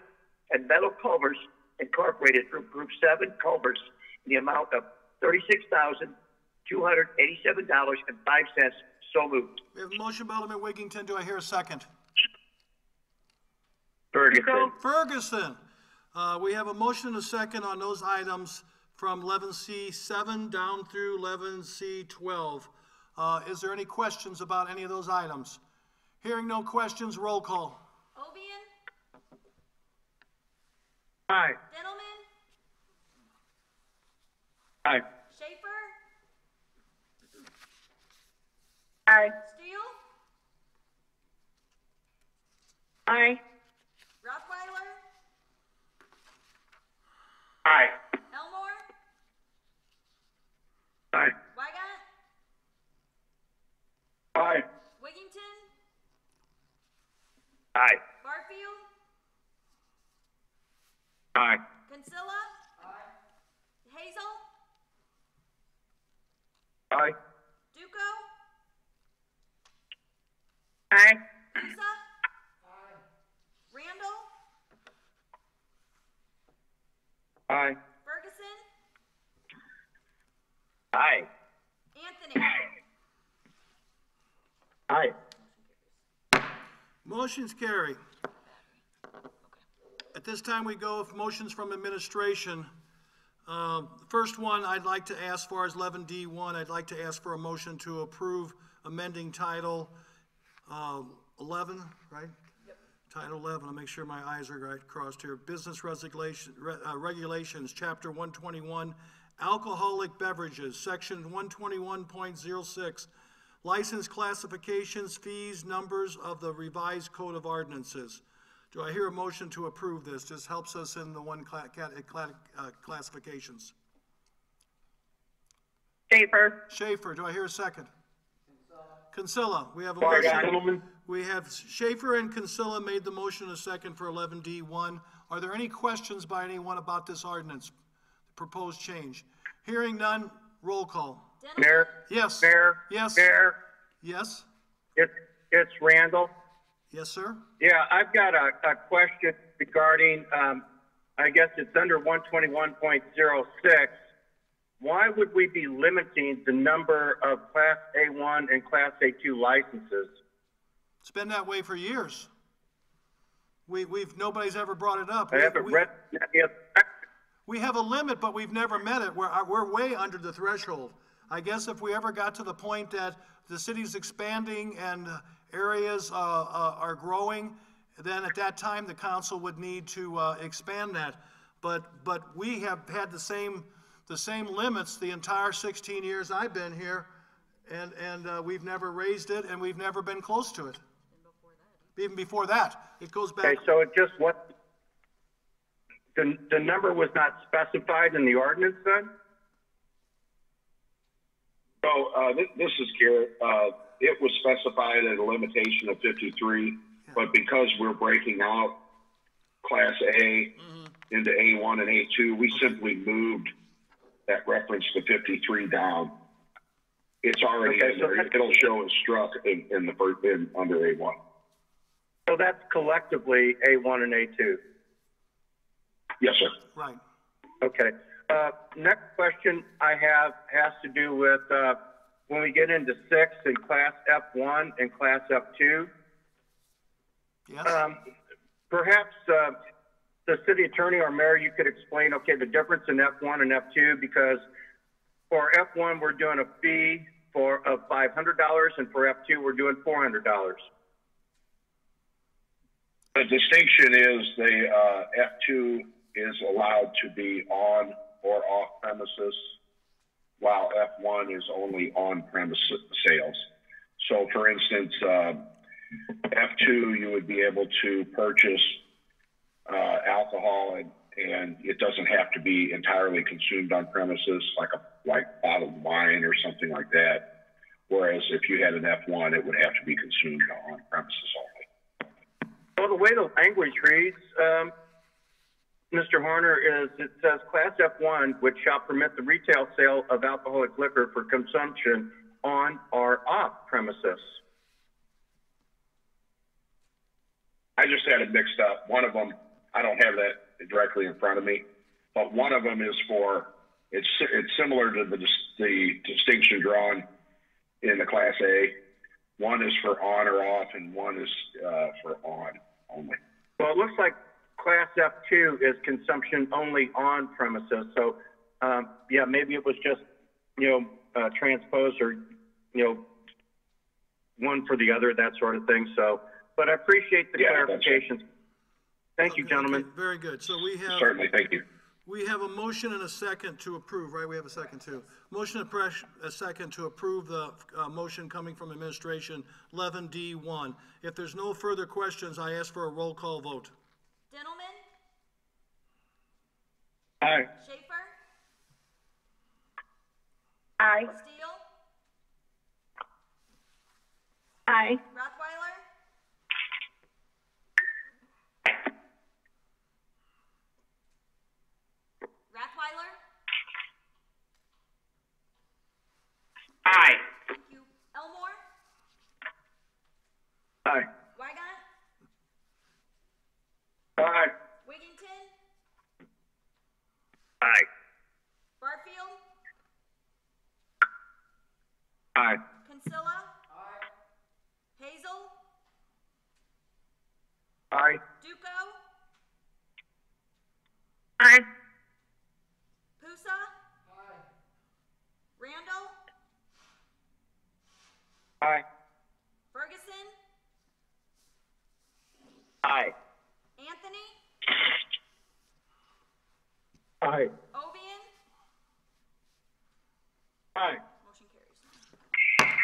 And Metal Culvers Incorporated for Group 7, Culvers in the amount of $36,287.05. So moved. We have a motion by Alderman Wiggington. Do I hear a second? Ferguson. Ferguson. We have a motion and a second on those items from 11C7 down through 11C12. Is there any questions about any of those items? Hearing no questions, roll call. Ovian, Aye. Dentelman, Aye. Schaefer, Aye. Steele, Aye. Rottweiler, Aye. Elmore, Aye. Wygant, Aye. Wiggington, Aye. Barfield, Aye. Consilla, Hazel, Aye. Duco, Aye. Musa, Randall, Aye. Ferguson, Aye. Anthony. Aye. Motion's carried. At this time, we go with motions from administration. First one, I'd like to ask, as far as 11D1, I'd like to ask for a motion to approve amending Title 11, right? Yep. Title 11, I'll make sure my I's are right crossed here. Business Regulations, Chapter 121, Alcoholic Beverages, Section 121.06, License Classifications, Fees, Numbers of the Revised Code of Ordinances. Do I hear a motion to approve this? Just helps us in the one classifications. Schaefer. Schaefer, do I hear a second? Consilla. We have a motion. We have Schaefer and Consilla made the motion a second for 11D1. Are there any questions by anyone about this ordinance, proposed change? Hearing none, roll call. Mayor. Yes. Mayor. Yes. Mayor. Yes. It's Randall. Yes, sir. Yeah, I've got a question regarding, I guess it's under 121.06. Why would we be limiting the number of Class A1 and Class A2 licenses? It's been that way for years. Nobody's ever brought it up. I haven't read it. We have a limit, but we've never met it. We're way under the threshold. I guess if we ever got to the point that the city's expanding and areas are growing, then at that time the council would need to expand that. But we have had the same limits the entire 16 years I've been here, and we've never raised it, and we've never been close to it. Even before that, it goes back. Okay, so it just what the number was not specified in the ordinance then? So this is Garrett. It was specified at a limitation of 53, but because we're breaking out Class A into A1 and A2, we simply moved that reference to 53 down. It's already Okay, in so there. that- It'll show as struck in the first, under A1. So that's collectively A1 and A2. Yes, sir. Right. Okay. Next question I have has to do with when we get into 6 in Class F1 and Class F2. Yes. Perhaps the city attorney or mayor, you could explain, okay, the difference in F1 and F2, because for F1 we're doing a fee of $500, and for F2 we're doing $400. The distinction is the F2 is allowed to be on or off premises, while F1 is only on premises sales. So, for instance, F2, you would be able to purchase alcohol, and it doesn't have to be entirely consumed on premises, like bottled wine or something like that. Whereas if you had an F1, it would have to be consumed on premises only. Well, the way the language reads, Mr. Horner, is it says Class F1, which shall permit the retail sale of alcoholic liquor for consumption on or off premises. I just had it mixed up. One of them, I don't have that directly in front of me, but one of them is for, it's similar to the distinction drawn in the Class A. One is for on or off, and one is for on only. Well, it looks like Class F2 is consumption only on premises. So, yeah, maybe it was just, transposed or, one for the other, that sort of thing. So, but I appreciate the clarifications. Thank you, gentlemen. Okay, very good. So we have. Certainly, thank you. We have a motion and a second to approve, right? We have a second too. Motion and a second to approve the motion coming from administration 11D1. If there's no further questions, I ask for a roll call vote. Dintelman? Aye. Schaefer? Aye. Steele? Aye. Rothweiler? Rothweiler? Aye. Thank you. Elmore? Aye. Wygant? Aye. Wigington? Aye. Barfield? Aye. Kinsella? Hazel? Aye. Duco? Aye. Pusa? Randall? Aye. Ferguson? Aye. Anthony? Aye. Ovian? Aye. Motion carries.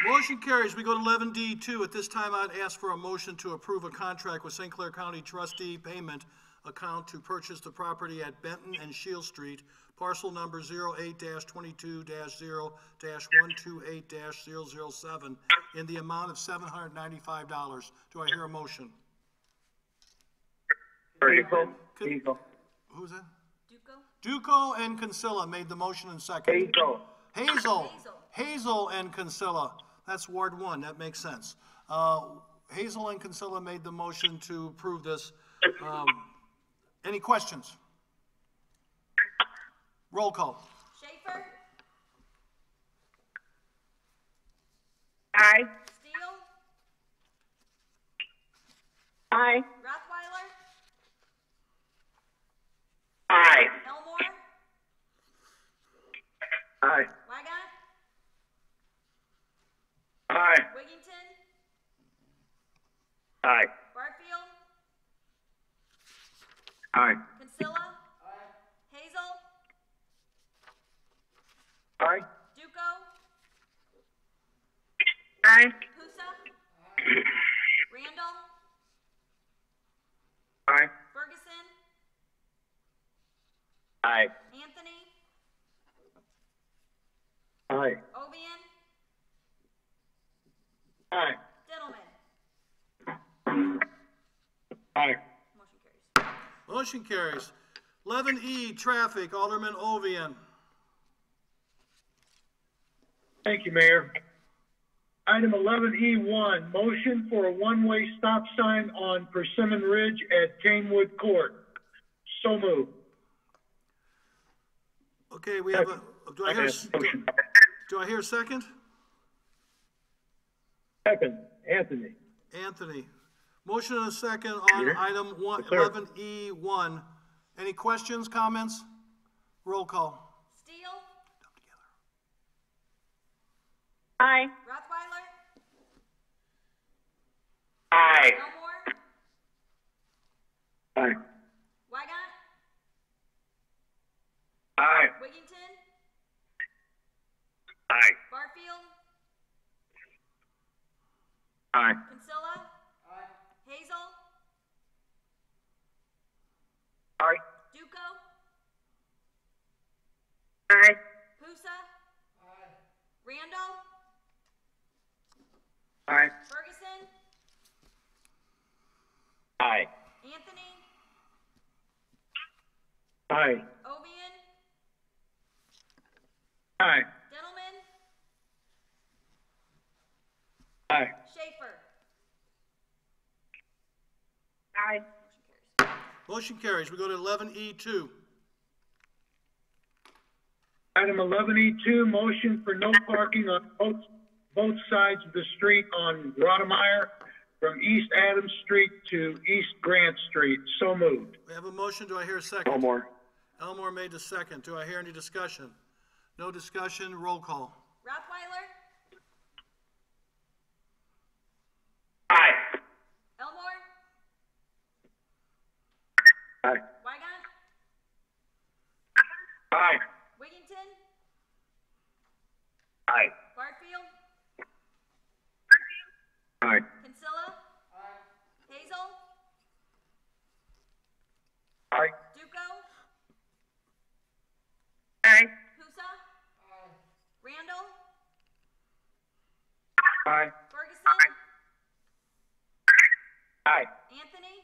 Motion carries. We go to 11D2. At this time, I'd ask for a motion to approve a contract with St. Clair County Trustee Payment Account to purchase the property at Benton and Shield Street, parcel number 08-22-0-128-007, in the amount of $795. Do I hear a motion? Hazel. Who's that? Duco? Duco and Kinsella made the motion and second. Hazel. Hazel and Kinsella. That's Ward 1. That makes sense. Hazel and Kinsella made the motion to approve this. Any questions? Roll call. Schaefer? Aye. Steele? Aye. Rothweiler? Aye. Elmore? Aye. Wygant? Aye. Wigington? Aye. Barfield? Aye. Kinsella? Hazel? Aye. Duco? Aye. Pusa? Randall? Aye. Ferguson? Aye. Anthony? Aye. Ovian? Aye. Dintelman? Aye. Motion carries. Motion carries. 11E, traffic, Alderman Ovian. Thank you, Mayor. Item 11E1, motion for a one-way stop sign on Persimmon Ridge at Canewood Court. So moved. Okay, we have a, do I hear a second? Second, Anthony. Anthony. Motion and a second on item 11E1. Any questions, comments? Roll call. Steele? Aye. Rothweiler? Aye. Elmore? Aye. Wygant? Aye. Wiggington? Aye. Barfield? Aye. Kinsella? Hazel? Aye. Duco? Aye. Pusa? Randall? Aye. Ferguson? Aye. Anthony? Aye. Ovian? Aye. Dentelman? Aye. Schaefer? Aye. Motion carries. We go to 11E2. Item 11E2, motion for no parking on both sides of the street on Rodemeyer from East Adams Street to East Grant Street. So moved. We have a motion. Do I hear a second? Elmore. Elmore made the second. Do I hear any discussion? No discussion. Roll call. Rothweiler? Aye. Elmore? Aye. Wygant? Aye. Wiggington? Aye. Barfield? Aye. Kinsella? Hazel? Aye. Duco? Aye. Pusa? Randall? Aye. Ferguson? Aye. Anthony?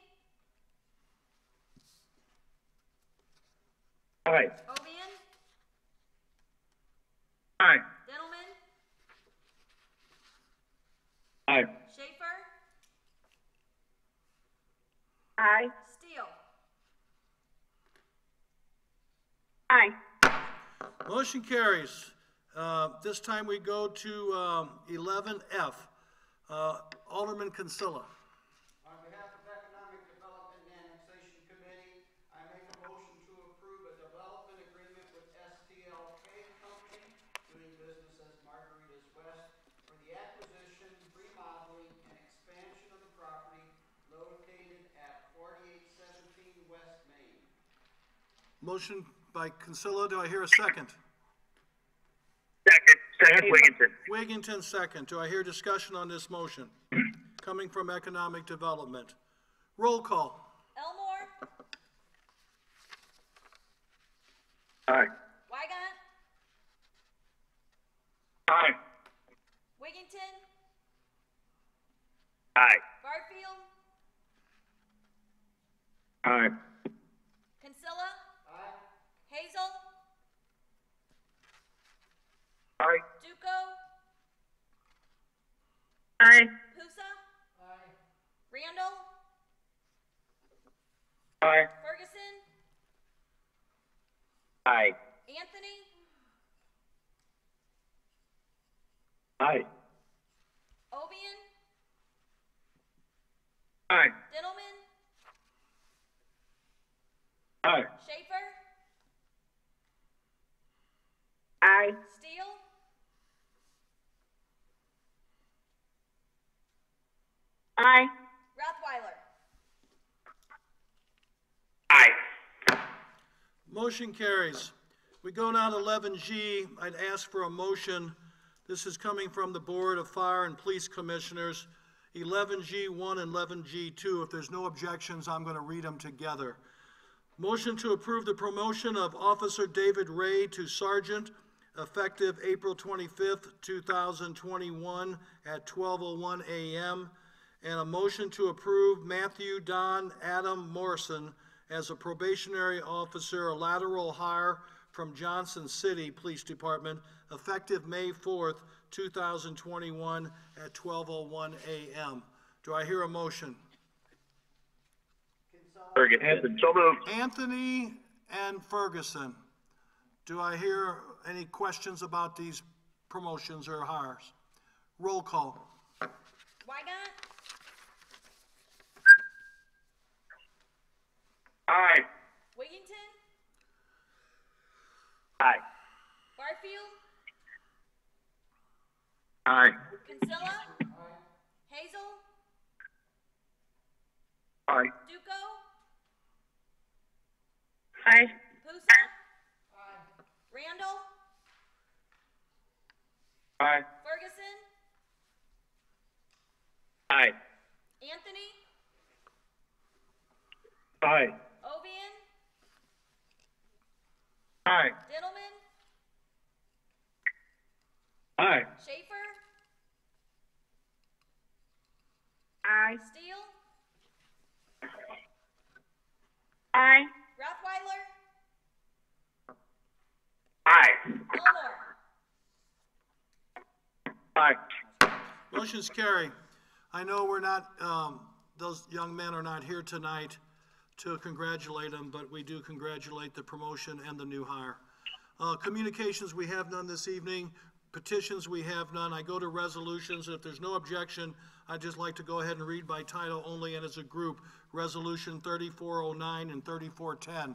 Aye. Ovian? Aye. Dentelman? Aye. Schaefer? Aye. Steele? Aye. Motion carries. This time we go to 11F. Alderman Kinsella. On behalf of Economic Development and Annexation Committee, I make a motion to approve a development agreement with STLK Company, doing business as Margaritas West, for the acquisition, remodeling, and expansion of the property located at 4817 West Main. Motion by Kinsella. Do I hear a second? Second, Wiggington. Wiggington, second. Do I hear discussion on this motion? Coming from Economic Development. Roll call. Elmore? Aye. Wygant? Aye. Wiggington? Aye. Barfield? Aye. Kinsella? Hazel? Aye. Duco? Aye. Pusa? Randall? Aye. Ferguson? Aye. Anthony? Aye. Ovian? Aye. Dentelman? Aye. Schaefer? Aye. Steele? Aye. Rothweiler? Aye. Motion carries. We go now to 11G. I'd ask for a motion. This is coming from the Board of Fire and Police Commissioners, 11G1 and 11G2. If there's no objections, I'm going to read them together. Motion to approve the promotion of Officer David Ray to Sergeant effective April 25th, 2021 at 12:01 a.m. And a motion to approve Matthew Don Adam Morrison as a probationary officer, a lateral hire from Johnson City Police Department effective May 4th, 2021 at 12:01 a.m. Do I hear a motion? Ferguson. So moved. Anthony and Ferguson. Do I hear any questions about these promotions or hires? Roll call. Wygant, Aye. Wigington, Aye. Barfield, Aye. Kinsella, Hazel, Aye. Duco, Aye. Pusa, Randall, Aye. Ferguson, Aye. Anthony, Aye. Ovian, Aye. Diddleman, Aye. Schaefer, Aye. Steele, Aye. Rothweiler, Aye. Elmore. Aye. Motion's carried. I know we're not, those young men are not here tonight to congratulate them, but we do congratulate the promotion and the new hire. Communications, we have none this evening. Petitions, we have none. I go to resolutions. If there's no objection, I'd just like to go ahead and read by title only and as a group, Resolution 3409 and 3410.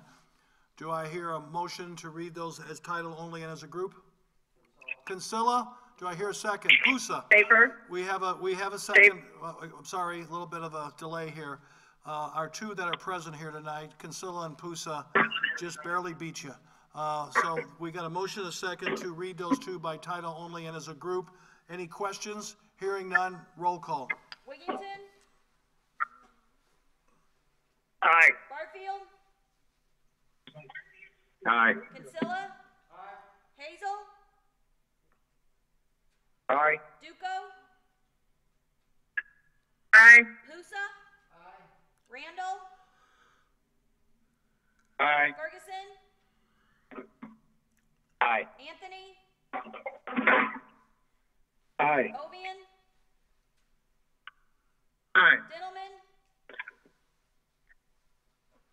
Do I hear a motion to read those as title only and as a group? Kinsella, do I hear a second? Pusa? Favor. We have a second. I'm sorry, a little bit of a delay here. Our two that are present here tonight, Kinsella and Pusa, just barely beat you. So we got a motion and a second to read those two by title only and as a group. Any questions? Hearing none, roll call. Wigington, Aye. Barfield, Aye. Kinsella, Hazel, Aye. Duco, Aye. Pusa, Randall, Aye. Ferguson, Aye. Anthony, Aye. Ovian, Aye. Diddleman,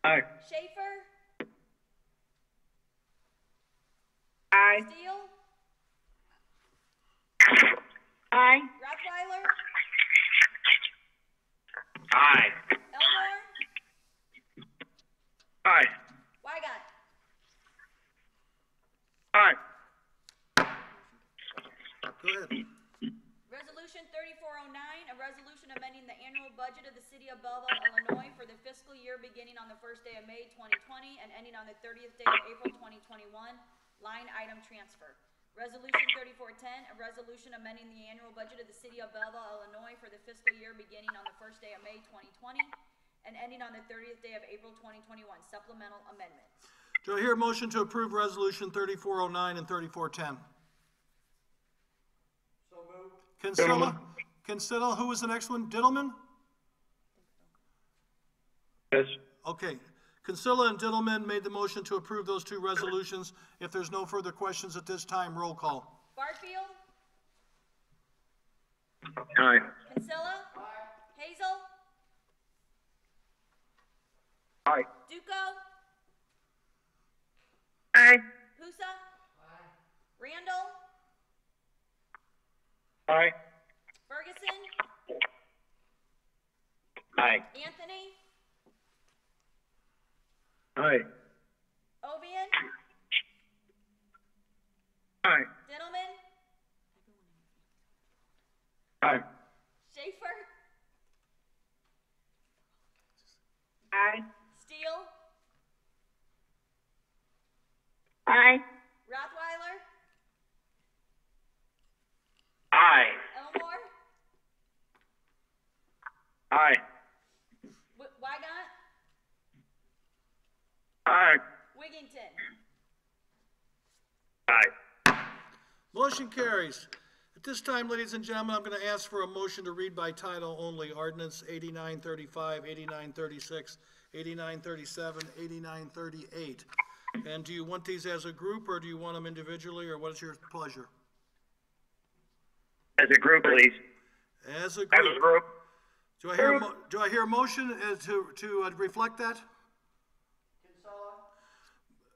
Aye. Schaefer, Aye. Steele, Aye. Rothweiler, Aye. Elmore, Aye. Wygant. Aye. Go ahead. Resolution 3409, a resolution amending the annual budget of the city of Belleville, Illinois for the fiscal year beginning on the first day of May 2020 and ending on the 30th day of April 2021, line item transfer. Resolution 3410, a resolution amending the annual budget of the city of Belleville, Illinois for the fiscal year beginning on the first day of May 2020 and ending on the 30th day of April 2021, supplemental amendments. Do I hear a motion to approve Resolution 3409 and 3410? So moved. Kinsella? Kinsella, who was the next one? Diddleman? Yes. Okay. Kinsella and Diddleman made the motion to approve those two resolutions. If there's no further questions at this time, roll call. Barfield, Aye. Kinsella, Hazel, Aye. Duco, Aye. Pusa, Randall, Aye. Ferguson, Aye. Anthony, Aye. Ovian, Aye. Diddleman, Aye. Schaefer, Aye. Steele, Aye. Rothweiler, Aye. Elmore, Aye. Wygant, Aye. Wigington. Aye. Motion carries. At this time, ladies and gentlemen, I'm going to ask for a motion to read by title only ordinance 8935, 8936, 8937, 8938. And do you want these as a group, or do you want them individually, or what is your pleasure? As a group, please. As a As group. a group. Do I hear a motion to reflect that?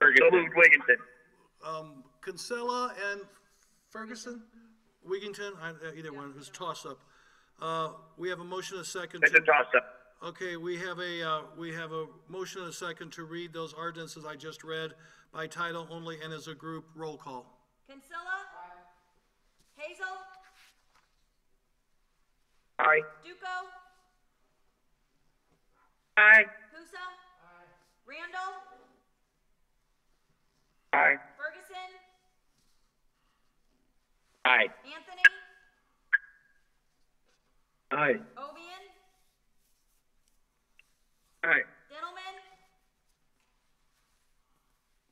So moved, Wigginton. Kinsella and Ferguson? Wigington, either one, it was a toss-up. We have a motion and a second. It's a toss-up. Okay, we have a motion and a second to read those ordinances I just read by title only and as a group. Roll call. Kinsella. Hazel. Aye. Duco. Aye. Husa. Randall. Aye. Ferguson. Aye. Anthony. Aye. Ovian. Aye. Dillman.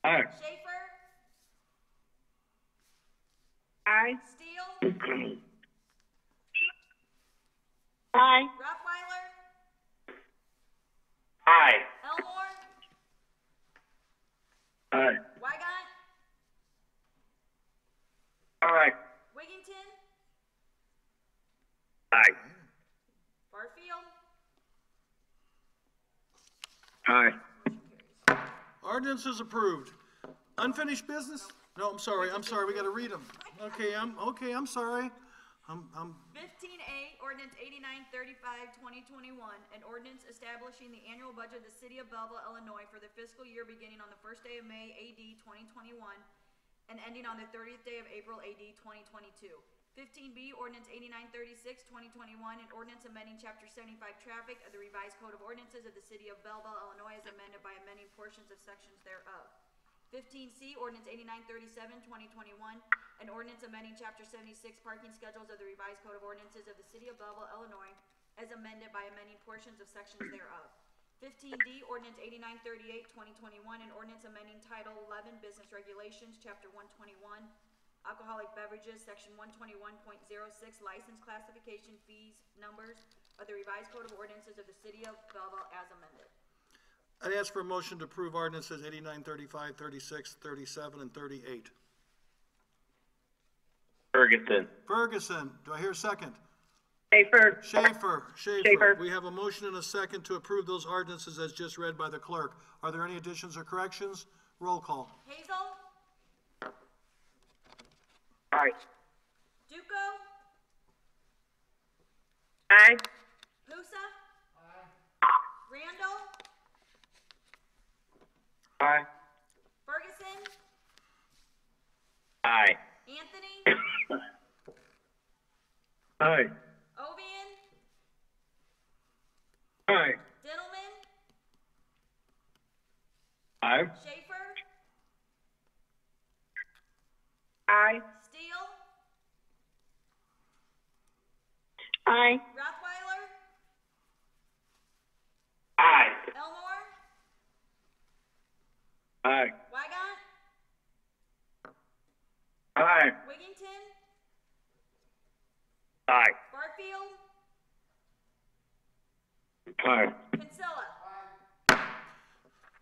Aye. Schaefer. Aye. Steele. Aye. Rottweiler. Aye. Elmore. Aye. Wygant. Aye. Wigington. Aye. Barfield. Aye. Ordinance is approved. Unfinished business? No, I'm sorry, we gotta read them. Okay, I'm sorry. I'm 15A, ordinance 8935, 2021, an ordinance establishing the annual budget of the city of Belleville, Illinois for the fiscal year beginning on the first day of May, AD 2021, and ending on the 30th day of April, AD 2022. 15B, ordinance 8936, 2021, an ordinance amending chapter 75 traffic of the revised code of ordinances of the city of Belleville, Illinois, as amended by amending portions of sections thereof. 15C, ordinance 8937, 2021, an ordinance amending chapter 76 parking schedules of the revised code of ordinances of the city of Belleville, Illinois, as amended by amending portions of sections thereof. 15D, ordinance 8938, 2021, an ordinance amending title 11 business regulations, chapter 121, alcoholic beverages, section 121.06, license classification fees numbers of the revised code of ordinances of the city of Belleville as amended. I'd ask for a motion to approve ordinances 89, 35, 36, 37, and 38. Ferguson. Ferguson, do I hear a second? Schaefer. Schaefer. We have a motion and a second to approve those ordinances as just read by the clerk. Are there any additions or corrections? Roll call. Hazel. Aye. Duco. Aye. Husa. Randall. Aye. Ferguson. Aye. Anthony. Aye. Ovian. Aye. Dillman. Aye. Schaefer. Aye. Steele. Aye. Rottweiler. Aye. Elmore. Aye. Wygant. Aye. Wigington. Aye. Barfield. Aye. Kinsella.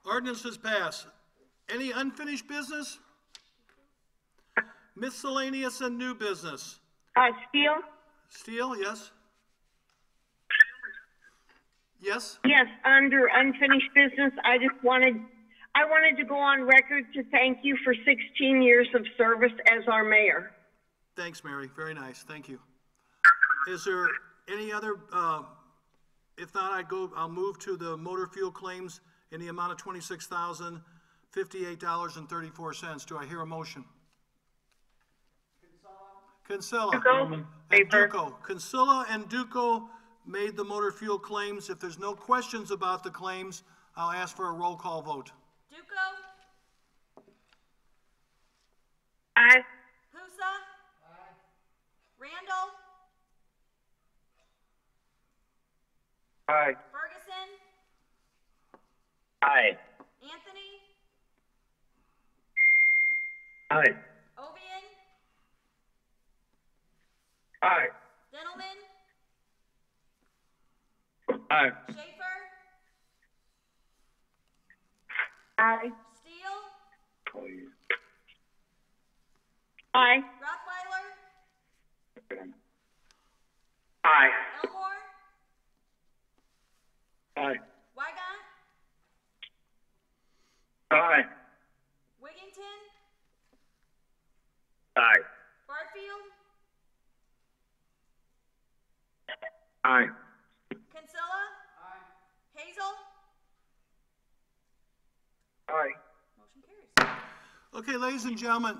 Ordinances pass. Any unfinished business? Miscellaneous and new business. Steele? Steele, yes? Yes? Yes, under unfinished business, I wanted to go on record to thank you for 16 years of service as our mayor. Thanks, Mary. Very nice. Thank you. Is there any other, if not, I'll move to the motor fuel claims in the amount of $26,058.34. Do I hear a motion? Kinsella. Duco. And Duco. Kinsella and Duco made the motor fuel claims. If there's no questions about the claims, I'll ask for a roll call vote. Duco. Aye. Husa. Randall. Aye. Ferguson. Aye. Anthony. Aye. Ovian. Aye. Dillman. Aye. Schaefer. Aye. Steele. Aye. Rothweiler, Aye. Elmore, Aye. Wygant, Aye. Wiggington, Aye. Barfield, Aye. Kinsella. Hazel. Aye. Motion carries. Okay, ladies and gentlemen,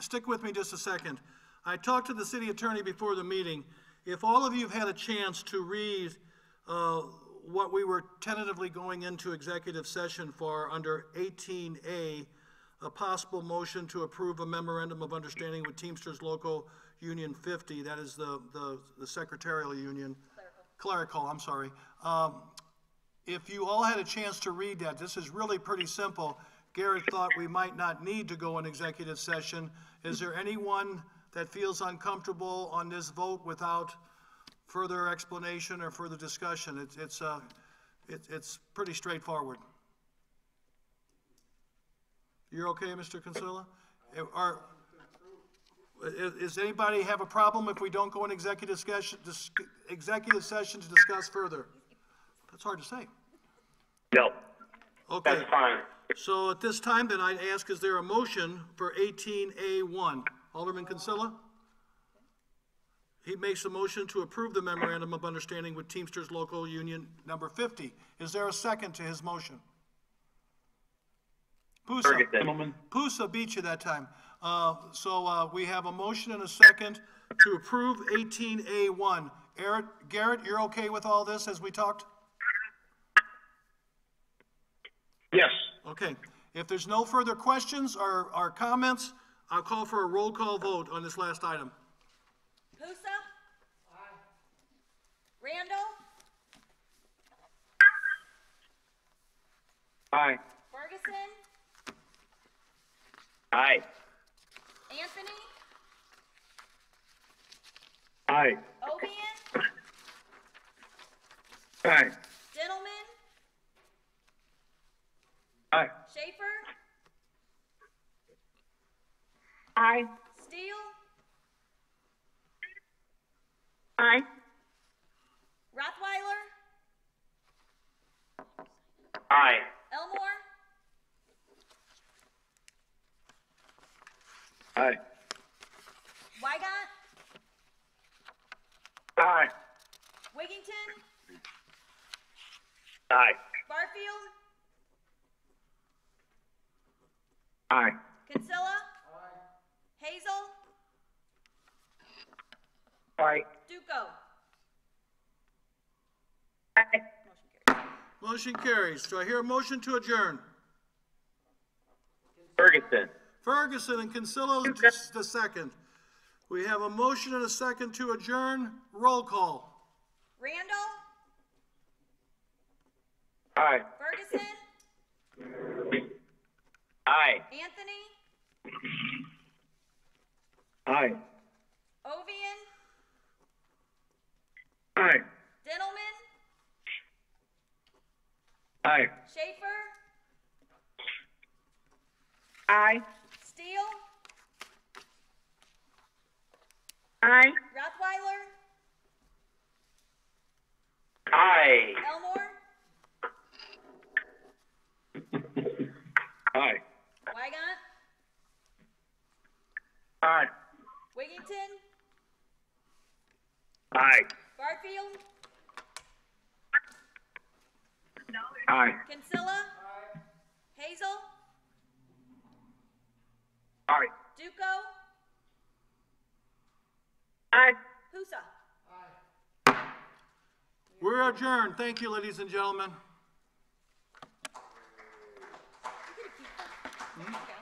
stick with me just a second. I talked to the city attorney before the meeting. If all of you have had a chance to read what we were tentatively going into executive session for under 18A, a possible motion to approve a memorandum of understanding with Teamsters Local Union 50, that is the secretarial union. Clerical, I'm sorry. If you all had a chance to read that, this is really pretty simple. Garrett thought we might not need to go in executive session. Is there anyone that feels uncomfortable on this vote without further explanation or further discussion? It's pretty straightforward. You're okay, Mr. Kinsella? Does anybody have a problem if we don't go in executive session to discuss further? That's hard to say. No. Okay. That's fine. So at this time, then, I'd ask, is there a motion for 18A1? Alderman Kinsella? He makes a motion to approve the memorandum of understanding with Teamsters Local Union number 50. Is there a second to his motion? Ferguson. Pusa beat you that time. So we have a motion and a second to approve 18A1. Garrett, you're okay with all this as we talked? Yes. Okay. If there's no further questions or comments, I'll call for a roll call vote on this last item. Pusa. Aye. Randall. Aye. Ferguson. Aye. Anthony. Aye. Ovian. Aye. Gentleman. Aye. Schaefer. Aye. Steele. Aye. Rothweiler. Aye. Elmore. Aye. Wygant. Aye. Wiggington. Aye. Barfield. Aye. Kinsella. Hazel. Aye. Duco. Aye. Motion carries. Do I hear a motion to adjourn? Ferguson. Ferguson and Kinsella is the second. We have a motion and a second to adjourn. Roll call. Randall. Aye. Ferguson. Aye. Anthony. Aye. Ovian. Aye. Gentleman. Aye. Schaefer. Aye. Steele. Aye. Rothweiler. Aye. Elmore. Aye. Wygant. Aye. Wiggington. Aye. Barfield. Aye. Kinsella. Hazel. Aye. Duco. Aye. Pusa. We're adjourned. Thank you, ladies and gentlemen. Okay.